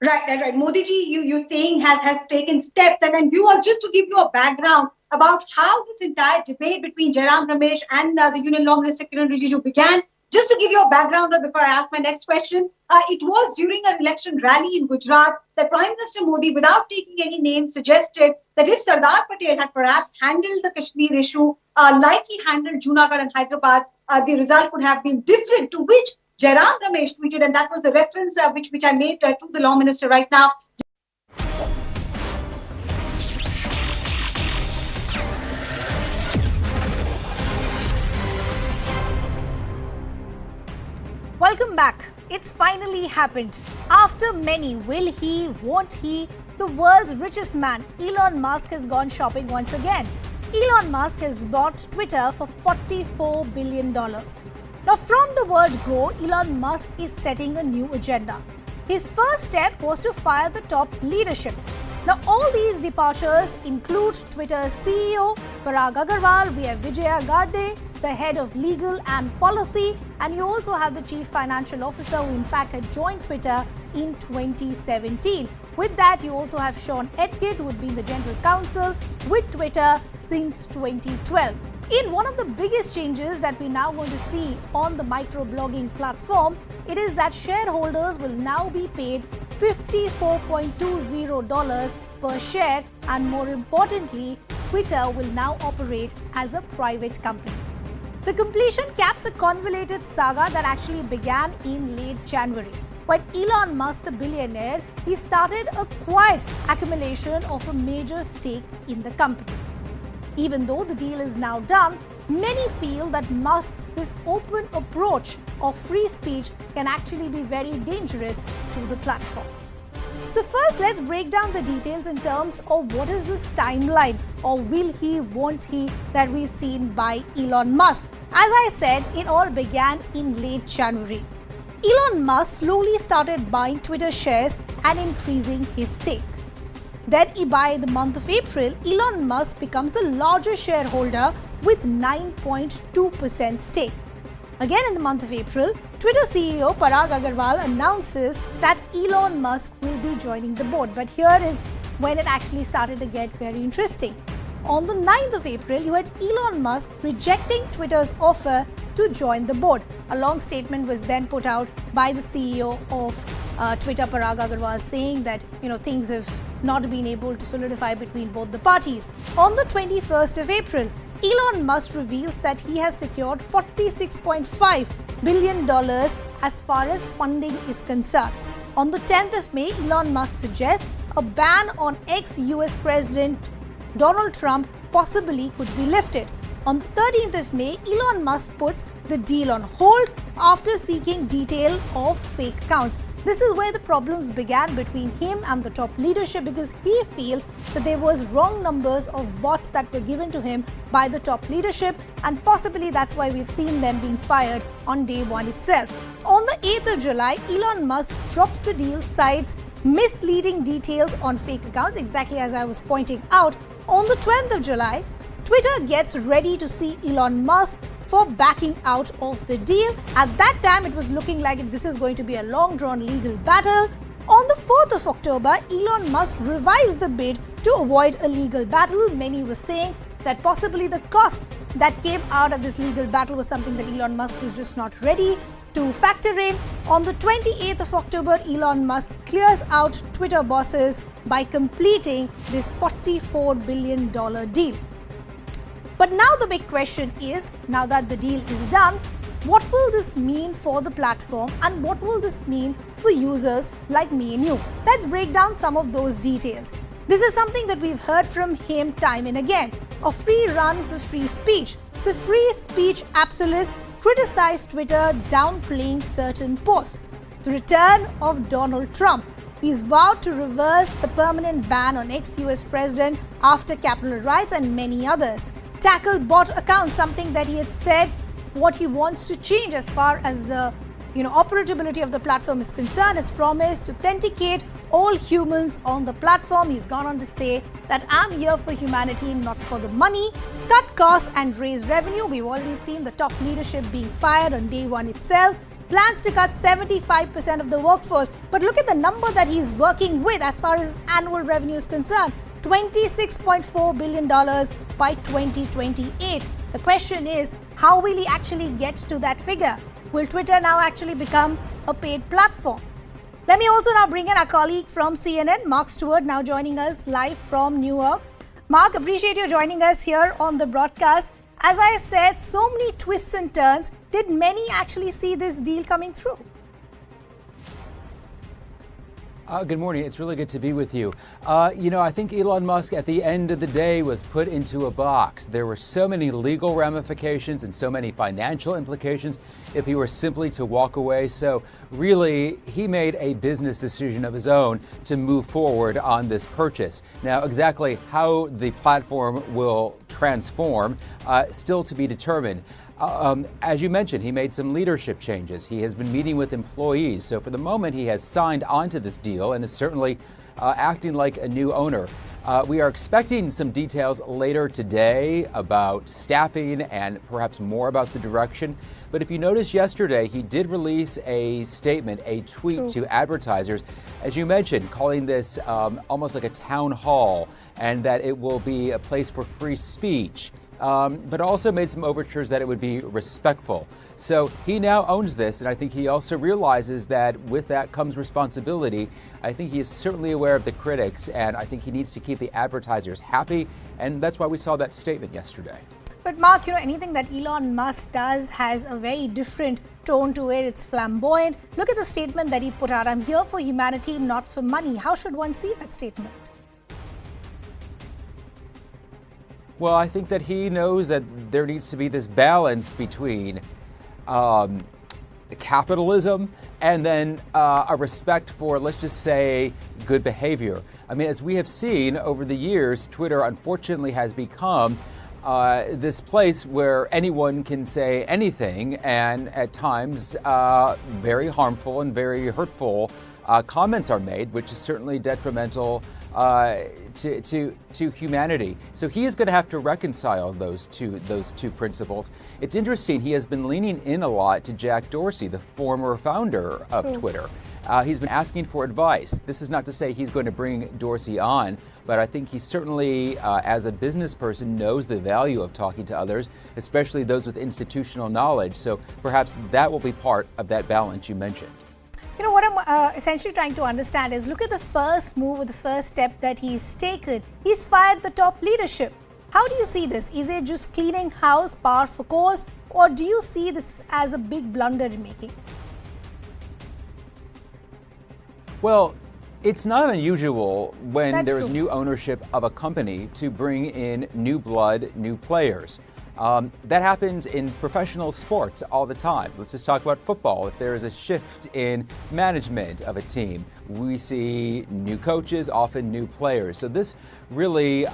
Right. Modi ji, you're saying has taken steps, and then just to give you a background about how this entire debate between Jairam Ramesh and the Union Law Minister Kiran Rijiju began. Just to give you a background before I ask my next question, it was during an election rally in Gujarat that Prime Minister Modi, without taking any names, suggested that if Sardar Patel had perhaps handled the Kashmir issue like he handled Junagadh and Hyderabad, the result could have been different, to which Jairam Ramesh tweeted, and that was the reference which I made to the Law Minister right now. Welcome back. It's finally happened. After many, will he, won't he, the world's richest man, Elon Musk, has gone shopping once again. Elon Musk has bought Twitter for $44 billion. Now, from the word go, Elon Musk is setting a new agenda. His first step was to fire the top leadership. Now, all these departures include Twitter's CEO, Parag Agarwal, we have Vijaya Gadde, the head of legal and policy, and you also have the chief financial officer, who in fact had joined Twitter in 2017. With that, you also have Sean Edgett, who had been the general counsel with Twitter since 2012. In one of the biggest changes that we're now going to see on the microblogging platform, it is that shareholders will now be paid $54.20 per share, and more importantly, Twitter will now operate as a private company. The completion caps a convoluted saga that actually began in late January. When Elon Musk, the billionaire, he started a quiet accumulation of a major stake in the company. Even though the deal is now done, many feel that Musk's this open approach of free speech can actually be very dangerous to the platform. So first, let's break down the details in terms of what is this timeline, or will he, won't he, that we've seen by Elon Musk. As I said, it all began in late January. Elon Musk slowly started buying Twitter shares and increasing his stake. Then by the month of April, Elon Musk becomes the largest shareholder with 9.2% stake. Again in the month of April, Twitter CEO Parag Agarwal announces that Elon Musk will be joining the board. But here is when it actually started to get very interesting. On the 9th of April, you had Elon Musk rejecting Twitter's offer to join the board. A long statement was then put out by the CEO of Twitter, Parag Agarwal, saying that things have not been able to solidify between both the parties. On the 21st of April, Elon Musk reveals that he has secured $46.5 billion as far as funding is concerned. On the 10th of May, Elon Musk suggests a ban on ex-US President Donald Trump possibly could be lifted. On the 13th of May, Elon Musk puts the deal on hold after seeking detail of fake accounts. This is where the problems began between him and the top leadership, because he feels that there was wrong numbers of bots that were given to him by the top leadership, and possibly that's why we've seen them being fired on day one itself. On the 8th of July, Elon Musk drops the deal, cites misleading details on fake accounts, exactly as I was pointing out. On the 12th of July, Twitter gets ready to see Elon Musk for backing out of the deal. At that time, it was looking like this is going to be a long-drawn legal battle. On the 4th of October, Elon Musk revised the bid to avoid a legal battle. Many were saying that possibly the cost that came out of this legal battle was something that Elon Musk was just not ready to factor in. On the 28th of October, Elon Musk clears out Twitter bosses by completing this $44 billion deal. But now the big question is, now that the deal is done, what will this mean for the platform and what will this mean for users like me and you? Let's break down some of those details. This is something that we've heard from him time and again, a free run for free speech. The free speech absolutists criticized Twitter downplaying certain posts. The return of Donald Trump. He's vowed to reverse the permanent ban on ex-US president after Capitol riots and many others. Tackle bot accounts, something that he had said what he wants to change as far as the operability of the platform is concerned, has promised to authenticate all humans on the platform. He's gone on to say that I'm here for humanity, not for the money. Cut costs and raise revenue. We've already seen the top leadership being fired on day one itself. Plans to cut 75% of the workforce. But look at the number that he's working with as far as annual revenue is concerned. $26.4 billion by 2028. The question is, how will he actually get to that figure? Will Twitter now actually become a paid platform? Let me also now bring in our colleague from CNN, Mark Stewart, now joining us live from New York. Mark, appreciate you joining us here on the broadcast. As I said, so many twists and turns. Did many actually see this deal coming through? Good morning. It's really good to be with you. I think Elon Musk at the end of the day was put into a box. There were so many legal ramifications and so many financial implications if he were simply to walk away. So really, he made a business decision of his own to move forward on this purchase. Now, exactly how the platform will transform, still to be determined. As you mentioned, he made some leadership changes. He has been meeting with employees. So for the moment, he has signed onto this deal and is certainly acting like a new owner. We are expecting some details later today about staffing and perhaps more about the direction. But if you noticed yesterday, he did release a statement, a tweet to advertisers, as you mentioned, calling this almost like a town hall, and that it will be a place for free speech. But also made some overtures that it would be respectful. So he now owns this, and I think he also realizes that with that comes responsibility. I think he is certainly aware of the critics, and I think he needs to keep the advertisers happy, and that's why we saw that statement yesterday. But Mark, anything that Elon Musk does has a very different tone to it. It's flamboyant. Look at the statement that he put out. I'm here for humanity, not for money. How should one see that statement? Well, I think that he knows that there needs to be this balance between capitalism and then a respect for, let's just say, good behavior. I mean, as we have seen over the years, Twitter unfortunately has become this place where anyone can say anything, and at times very harmful and very hurtful comments are made, which is certainly detrimental to humanity. So he is going to have to reconcile those two principles. It's interesting, he has been leaning in a lot to Jack Dorsey, the former founder of Twitter. He's been asking for advice. This is not to say he's going to bring Dorsey on, but I think he certainly, as a business person, knows the value of talking to others, especially those with institutional knowledge. So perhaps that will be part of that balance you mentioned. What I'm essentially trying to understand is, look at the first move or the first step that he's taken. He's fired the top leadership. How do you see this? Is it just cleaning house, par for course, or do you see this as a big blunder in making? Well, it's not unusual when That's there's true. new ownership of a company to bring in new blood, new players. That happens in professional sports all the time. Let's just talk about football. If there is a shift in management of a team, we see new coaches, often new players. So this really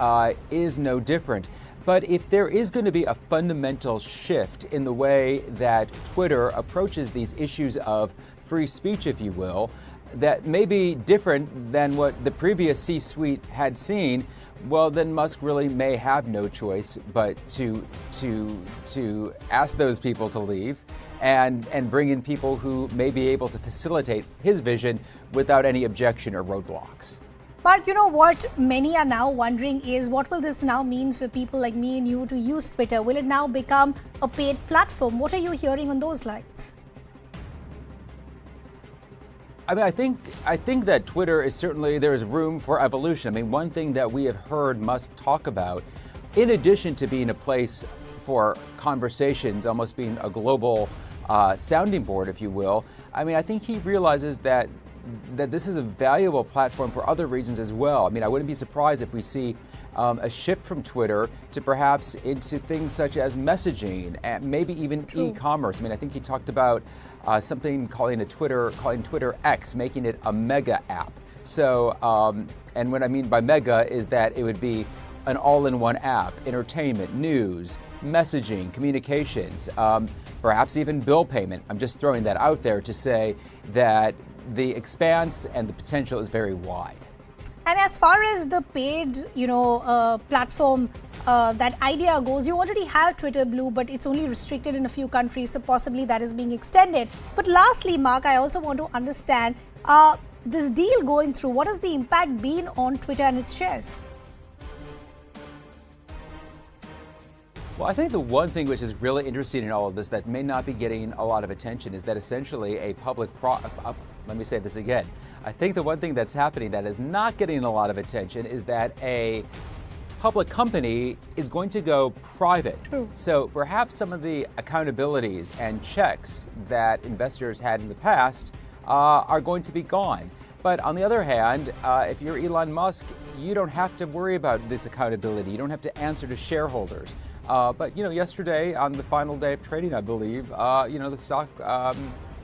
is no different. But if there is going to be a fundamental shift in the way that Twitter approaches these issues of free speech, if you will, that may be different than what the previous C-suite had seen, well, then Musk really may have no choice but to ask those people to leave and bring in people who may be able to facilitate his vision without any objection or roadblocks. But you know what many are now wondering is, what will this now mean for people like me and you to use Twitter? Will it now become a paid platform? What are you hearing on those lines? I mean, I think that Twitter is certainly, there is room for evolution. I mean, one thing that we have heard Musk talk about, in addition to being a place for conversations, almost being a global sounding board, if you will, I mean, I think he realizes that this is a valuable platform for other reasons as well. I mean, I wouldn't be surprised if we see a shift from Twitter to perhaps into things such as messaging and maybe even e-commerce. I mean, I think he talked about something calling Twitter X, making it a mega app. So, and what I mean by mega is that it would be an all-in-one app: entertainment, news, messaging, communications, perhaps even bill payment. I'm just throwing that out there to say that the expanse and the potential is very wide. And as far as the paid, platform, that idea goes, you already have Twitter Blue, but it's only restricted in a few countries, so possibly that is being extended. But lastly, Mark, I also want to understand this deal going through. What has the impact been on Twitter and its shares? Well, I think the one thing which is really interesting in all of this that may not be getting a lot of attention is that essentially a public let me say this again. I think the one thing that's happening that is not getting a lot of attention is that a public company is going to go private. True. So perhaps some of the accountabilities and checks that investors had in the past are going to be gone. But on the other hand, if you're Elon Musk, you don't have to worry about this accountability. You don't have to answer to shareholders. But yesterday on the final day of trading, I believe, the stock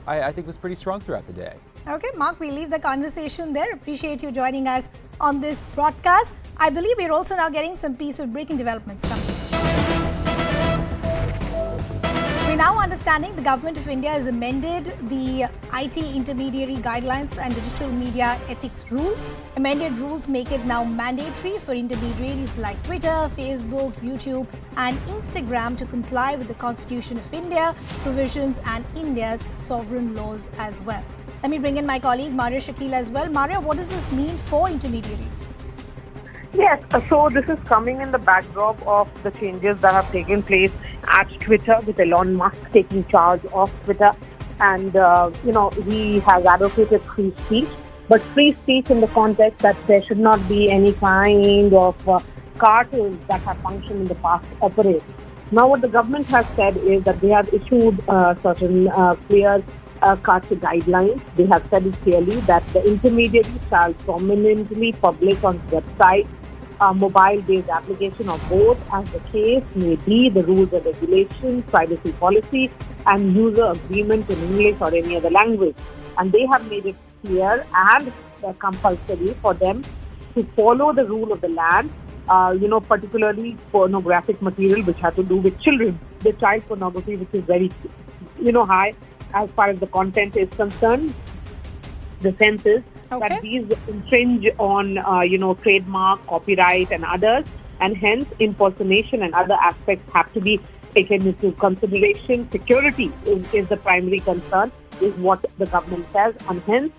I think was pretty strong throughout the day. Okay, Mark, we leave the conversation there. Appreciate you joining us on this broadcast. I believe we're also now getting some piece of breaking developments coming. We're now understanding the Government of India has amended the IT intermediary guidelines and digital media ethics rules. Amended rules make it now mandatory for intermediaries like Twitter, Facebook, YouTube and Instagram to comply with the Constitution of India provisions and India's sovereign laws as well. Let me bring in my colleague Maria Shakil as well. Maria, what does this mean for intermediaries? Yes, so this is coming in the backdrop of the changes that have taken place at Twitter, with Elon Musk taking charge of Twitter. And, he has advocated free speech, but free speech in the context that there should not be any kind of cartels that have functioned in the past operate. Now, what the government has said is that they have issued certain clear guidelines. They have said it clearly that the intermediary shall prominently publish on website, mobile-based application of both, as the case may be, the rules and regulations, privacy policy, and user agreement in English or any other language. And they have made it clear and compulsory for them to follow the rule of the land, particularly pornographic material which has to do with children. The child pornography, which is very, high as far as the content is concerned. The sense is that these infringe on, trademark, copyright and others, and hence impersonation and other aspects have to be taken into consideration. Security is the primary concern, is what the government says, and hence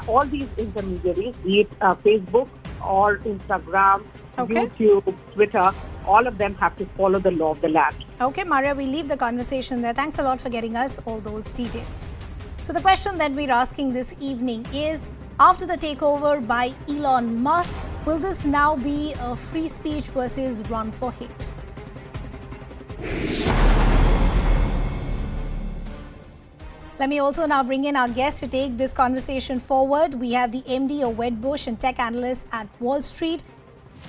all these intermediaries, be it Facebook or Instagram, YouTube, Twitter, all of them have to follow the law of the land. Okay, Maria, we leave the conversation there. Thanks a lot for getting us all those details. So the question that we're asking this evening is, after the takeover by Elon Musk, will this now be a free speech versus run for hate? Let me also now bring in our guest to take this conversation forward. We have the MD of Wedbush and tech analyst at Wall Street,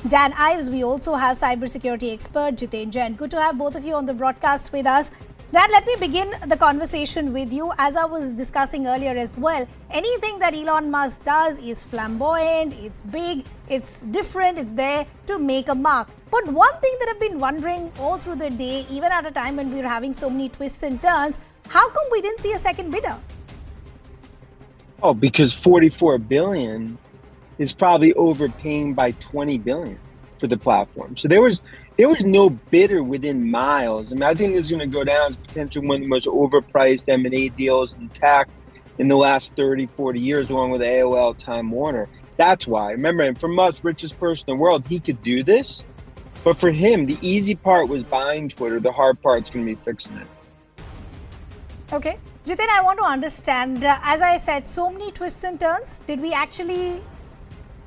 Dan Ives. We also have cybersecurity expert Jiten Jain. Good to have both of you on the broadcast with us. Dan, let me begin the conversation with you. As I was discussing earlier as well, anything that Elon Musk does is flamboyant, it's big, it's different, it's there to make a mark. But one thing that I've been wondering all through the day, even at a time when we were having so many twists and turns, how come we didn't see a second bidder? Oh, because 44 billion is probably overpaying by 20 billion for the platform. So there was no bidder within miles. I mean, I think this is going to go down as potentially one of the most overpriced M&A deals in tech in the last 30, 40 years, along with AOL, Time Warner. That's why. Remember, and for Musk, richest person in the world, he could do this. But for him, the easy part was buying Twitter. The hard part's going to be fixing it. Okay. Jitin, I want to understand, as I said, so many twists and turns. Did we actually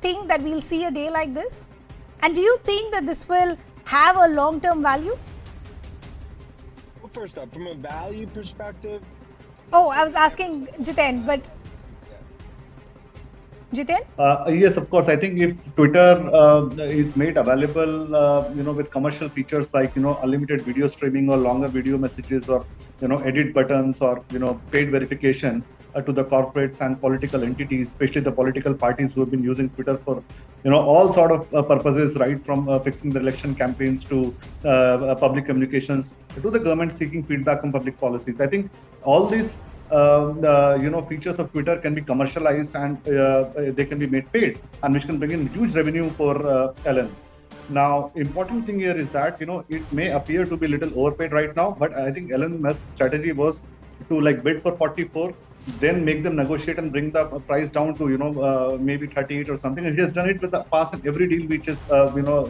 think that we'll see a day like this? And do you think that this will have a long-term value? Well, first up, from a value perspective. Oh, I was asking Jitin, but Jitin? Yes, of course. I think if Twitter is made available, with commercial features like, unlimited video streaming or longer video messages or, edit buttons or, paid verification to the corporates and political entities, especially the political parties who have been using Twitter for, all sort of purposes, right from fixing the election campaigns to public communications to the government seeking feedback on public policies. I think all these features of Twitter can be commercialized and they can be made paid, and which can bring in huge revenue for Elon. Now, important thing here is that, it may appear to be a little overpaid right now, but I think Elon Musk's strategy was to bid for 44, then make them negotiate and bring the price down to, maybe 38 or something. And he has done it with the past in every deal, which is,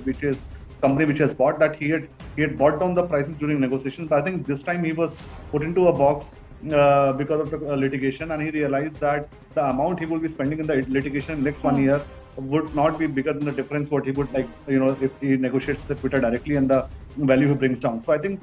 which is company which has bought that he had brought down the prices during negotiations. But I think this time he was put into a box because of the litigation, and he realized that the amount he will be spending in the litigation next 1 year would not be bigger than the difference what he would if he negotiates the Twitter directly and the value he brings down. So I think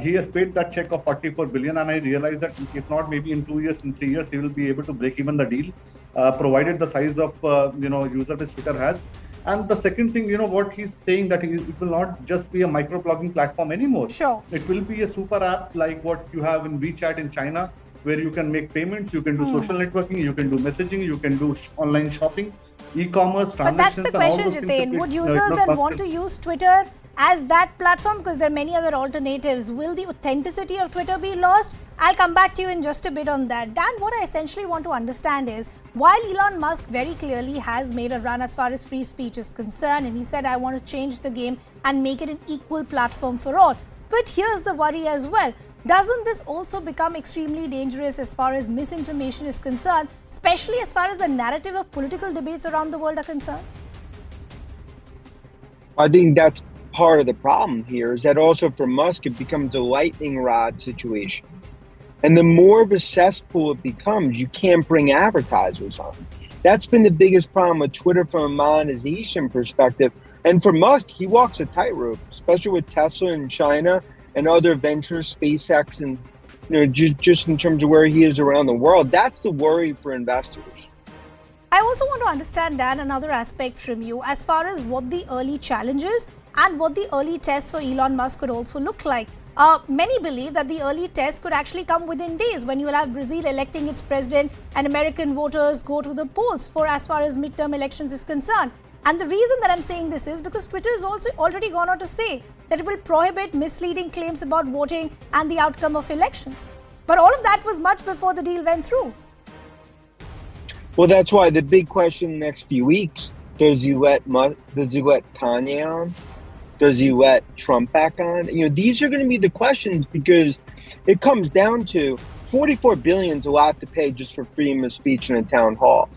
he has paid that check of 44 billion, and I realize that if not maybe in 2 years, in 3 years, he will be able to break even the deal, provided the size of user base Twitter has. And the second thing, what he's saying that it will not just be a microblogging platform anymore. Sure. It will be a super app like what you have in WeChat in China, where you can make payments, you can do social networking, you can do messaging, you can do online shopping, e-commerce, transactions. But that's the question, Jitin. Would users then want to use Twitter as that platform? Because there are many other alternatives. Will the authenticity of Twitter be lost? I'll come back to you in just a bit on that. Dan, what I essentially want to understand is, while Elon Musk very clearly has made a run as far as free speech is concerned, and he said, I want to change the game and make it an equal platform for all. But here's the worry as well. Doesn't this also become extremely dangerous as far as misinformation is concerned, especially as far as the narrative of political debates around the world are concerned? I think that's part of the problem here, is that also for Musk, it becomes a lightning rod situation. And the more of a cesspool it becomes, you can't bring advertisers on. That's been the biggest problem with Twitter from a monetization perspective. And for Musk, he walks a tightrope, especially with Tesla in China and other ventures, SpaceX, and just in terms of where he is around the world. That's the worry for investors. I also want to understand, Dan, another aspect from you as far as what the early challenges and what the early tests for Elon Musk could also look like. Many believe that the early test could actually come within days, when you will have Brazil electing its president and American voters go to the polls for as far as midterm elections is concerned. And the reason that I'm saying this is because Twitter has also already gone on to say that it will prohibit misleading claims about voting and the outcome of elections. But all of that was much before the deal went through. Well, that's why the big question in the next few weeks, does he let Kanye on? Does he let Trump back on? These are going to be the questions, because it comes down to 44 billion is a lot to pay just for freedom of speech in a town hall.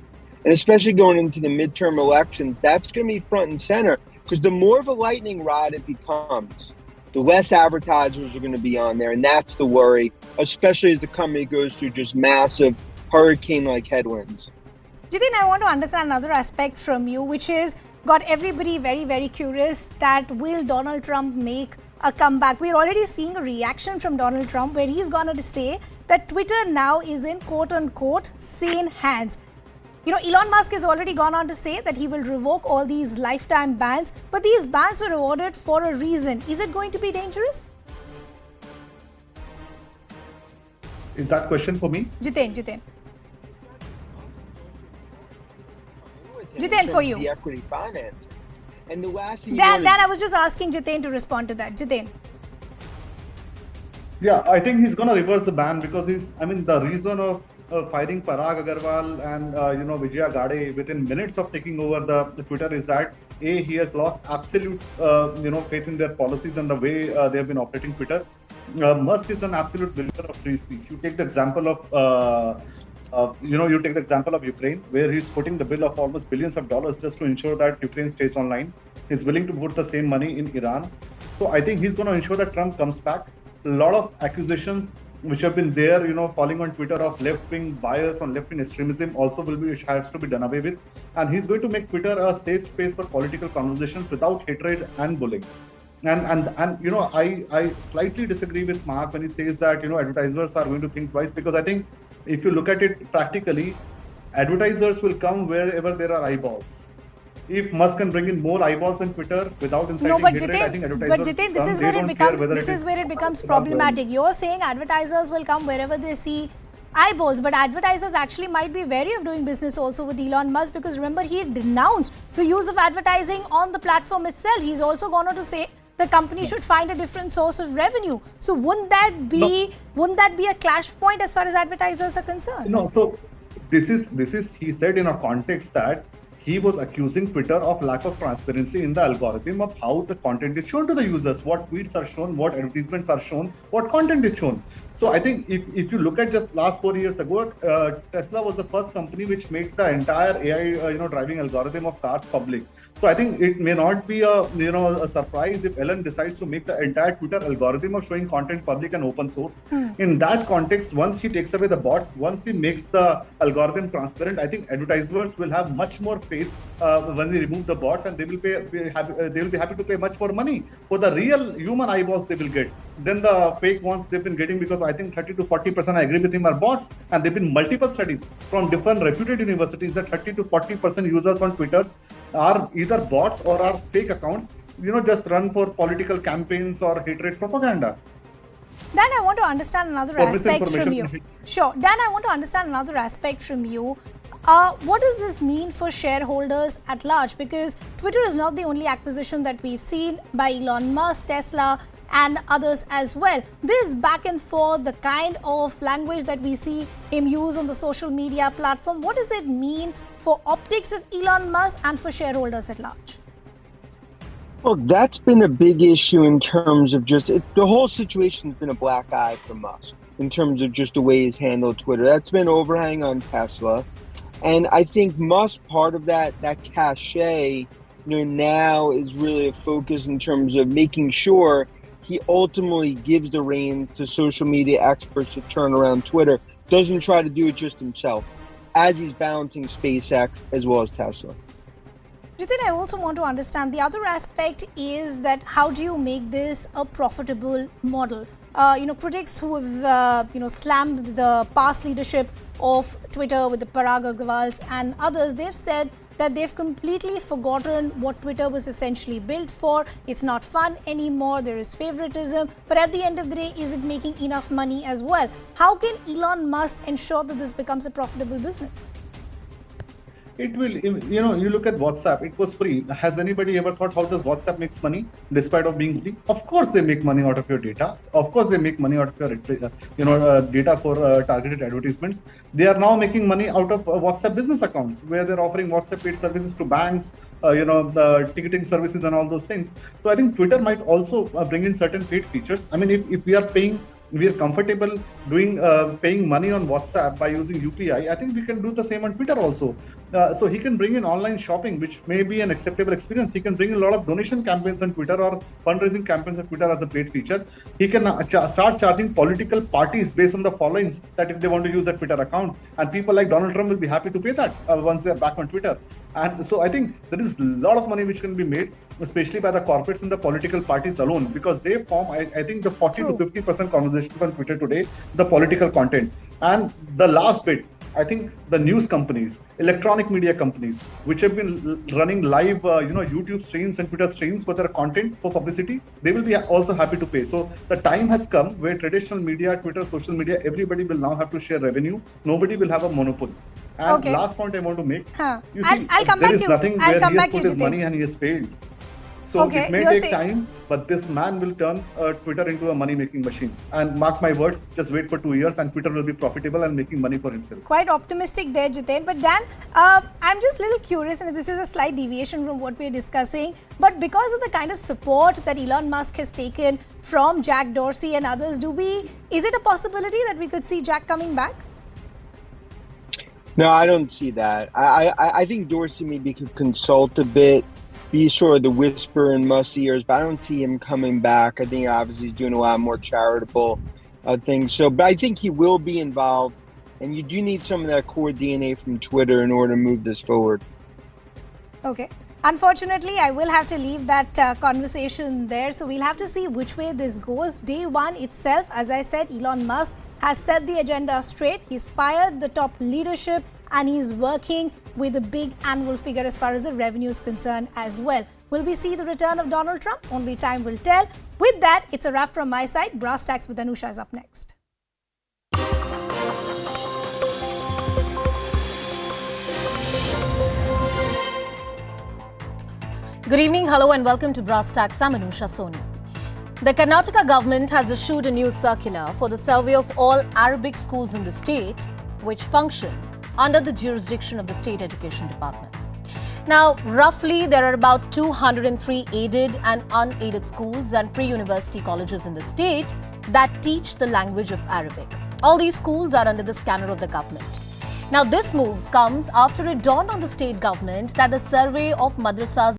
And especially going into the midterm elections, that's going to be front and center, because the more of a lightning rod it becomes, the less advertisers are going to be on there. And that's the worry, especially as the company goes through just massive hurricane-like headwinds. Jitin, I want to understand another aspect from you, which is got everybody very, very curious, that will Donald Trump make a comeback? We're already seeing a reaction from Donald Trump where he's going to say that Twitter now is in quote-unquote sane hands. Elon Musk has already gone on to say that he will revoke all these lifetime bans, but these bans were awarded for a reason. Is it going to be dangerous? Is that question for me? Jitin, for you. The equity finance. And the last thing Dan, I was just asking Jitin to respond to that. Jitin. Yeah, I think he's going to reverse the ban, because the reason of firing Parag Agarwal and Vijaya Gade within minutes of taking over the Twitter is that he has lost absolute faith in their policies and the way they have been operating Twitter. Musk is an absolute believer of free speech. You take the example of you take the example of Ukraine, where he's putting the bill of almost billions of dollars just to ensure that Ukraine stays online. He's willing to put the same money in Iran. So I think he's going to ensure that Trump comes back. A lot of accusations which have been there, falling on Twitter of left-wing bias, on left-wing extremism also has to be done away with. And he's going to make Twitter a safe space for political conversations without hatred and bullying. And I slightly disagree with Mark when he says that advertisers are going to think twice, because I think if you look at it practically, advertisers will come wherever there are eyeballs. If Musk can bring in more eyeballs on Twitter without inciting hatred, I think advertisers but Jitin, this is where it becomes problematic. You're saying advertisers will come wherever they see eyeballs, but advertisers actually might be wary of doing business also with Elon Musk, because remember, he denounced the use of advertising on the platform itself. He's also gone on to say the company should find a different source of revenue. So wouldn't that be a clash point as far as advertisers are concerned? No, so this is he said in a context that he was accusing Twitter of lack of transparency in the algorithm of how the content is shown to the users, what tweets are shown, what advertisements are shown, what content is shown. So I think if you look at just last 4 years ago, Tesla was the first company which made the entire AI driving algorithm of cars public. So I think it may not be a surprise if Elon decides to make the entire Twitter algorithm of showing content public and open source. In that context, once he takes away the bots, once he makes the algorithm transparent, I think advertisers will have much more faith when they remove the bots, and they will be happy to pay much more money for the real human eyeballs they will get than the fake ones they've been getting, because I think 30 to 40%, I agree with him, are bots, and there've been multiple studies from different reputed universities that 30 to 40% users on Twitter are either bots or are fake accounts, just run for political campaigns or hatred propaganda. Dan, I want to understand another aspect from you. Sure. Dan, I want to understand another aspect from you. What does this mean for shareholders at large? Because Twitter is not the only acquisition that we've seen by Elon Musk, Tesla, and others as well. This back and forth, the kind of language that we see him use on the social media platform, what does it mean for optics of Elon Musk and for shareholders at large? Well, that's been a big issue in terms of the whole situation's been a black eye for Musk in terms of just the way he's handled Twitter. That's been overhang on Tesla. And I think Musk, part of that cachet, now is really a focus in terms of making sure he ultimately gives the reins to social media experts to turn around Twitter, doesn't try to do it just himself, as he's balancing SpaceX as well as Tesla. Jitin, I also want to understand the other aspect is that how do you make this a profitable model? Critics who have slammed the past leadership of Twitter with the Parag Agrawals and others, they've said that they've completely forgotten what Twitter was essentially built for. It's not fun anymore, there is favoritism, but at the end of the day, is it making enough money as well? How can Elon Musk ensure that this becomes a profitable business? It will, you look at WhatsApp, it was free. Has anybody ever thought how does WhatsApp makes money despite of being free? Of course they make money out of your data. Of course they make money out of your data for targeted advertisements. They are now making money out of WhatsApp business accounts where they're offering WhatsApp paid services to banks, the ticketing services and all those things. So I think Twitter might also bring in certain paid features. I mean, if we are comfortable paying money on WhatsApp by using UPI, I think we can do the same on Twitter also. So he can bring in online shopping, which may be an acceptable experience. He can bring in a lot of donation campaigns on Twitter or fundraising campaigns on Twitter as a paid feature. He can start charging political parties based on the followings that if they want to use the Twitter account. And people like Donald Trump will be happy to pay that once they're back on Twitter. And so I think there is a lot of money which can be made, especially by the corporates and the political parties alone, because they form, I think, the 40 to 50% conversation on Twitter today, the political content. And the last bit, I think the news companies, electronic media companies, which have been running live, YouTube streams and Twitter streams for their content for publicity, they will be also happy to pay. So the time has come where traditional media, Twitter, social media, everybody will now have to share revenue. Nobody will have a monopoly. And last point I want to make, you see, I'll come back to you. Nothing where he has put his money and he has failed. So Okay, it may you're take saying- time, but this man will turn Twitter into a money-making machine. And mark my words, just wait for 2 years and Twitter will be profitable and making money for himself. Quite optimistic there, Jiten. But Dan, I'm just a little curious, and this is a slight deviation from what we're discussing. But because of the kind of support that Elon Musk has taken from Jack Dorsey and others, is it a possibility that we could see Jack coming back? No, I don't see that. I think Dorsey maybe could consult a bit, be sort of the whisper in Musk's ears, but I don't see him coming back. I think obviously he's doing a lot more charitable things. So, but I think he will be involved, and you do need some of that core DNA from Twitter in order to move this forward. Okay. Unfortunately, I will have to leave that conversation there. So we'll have to see which way this goes. Day one itself, as I said, Elon Musk has set the agenda straight. He's fired the top leadership and he's working with a big annual figure as far as the revenue is concerned as well. Will we see the return of Donald Trump? Only time will tell. With that, it's a wrap from my side. Brass Tacks with Anusha is up next. Good evening, hello and welcome to Brass Tacks. I'm Anusha Soni. The Karnataka government has issued a new circular for the survey of all Arabic schools in the state which function under the jurisdiction of the State Education Department. Now, roughly there are about 203 aided and unaided schools and pre-university colleges in the state that teach the language of Arabic. All these schools are under the scanner of the government. Now, this move comes after it dawned on the state government that the survey of madrasas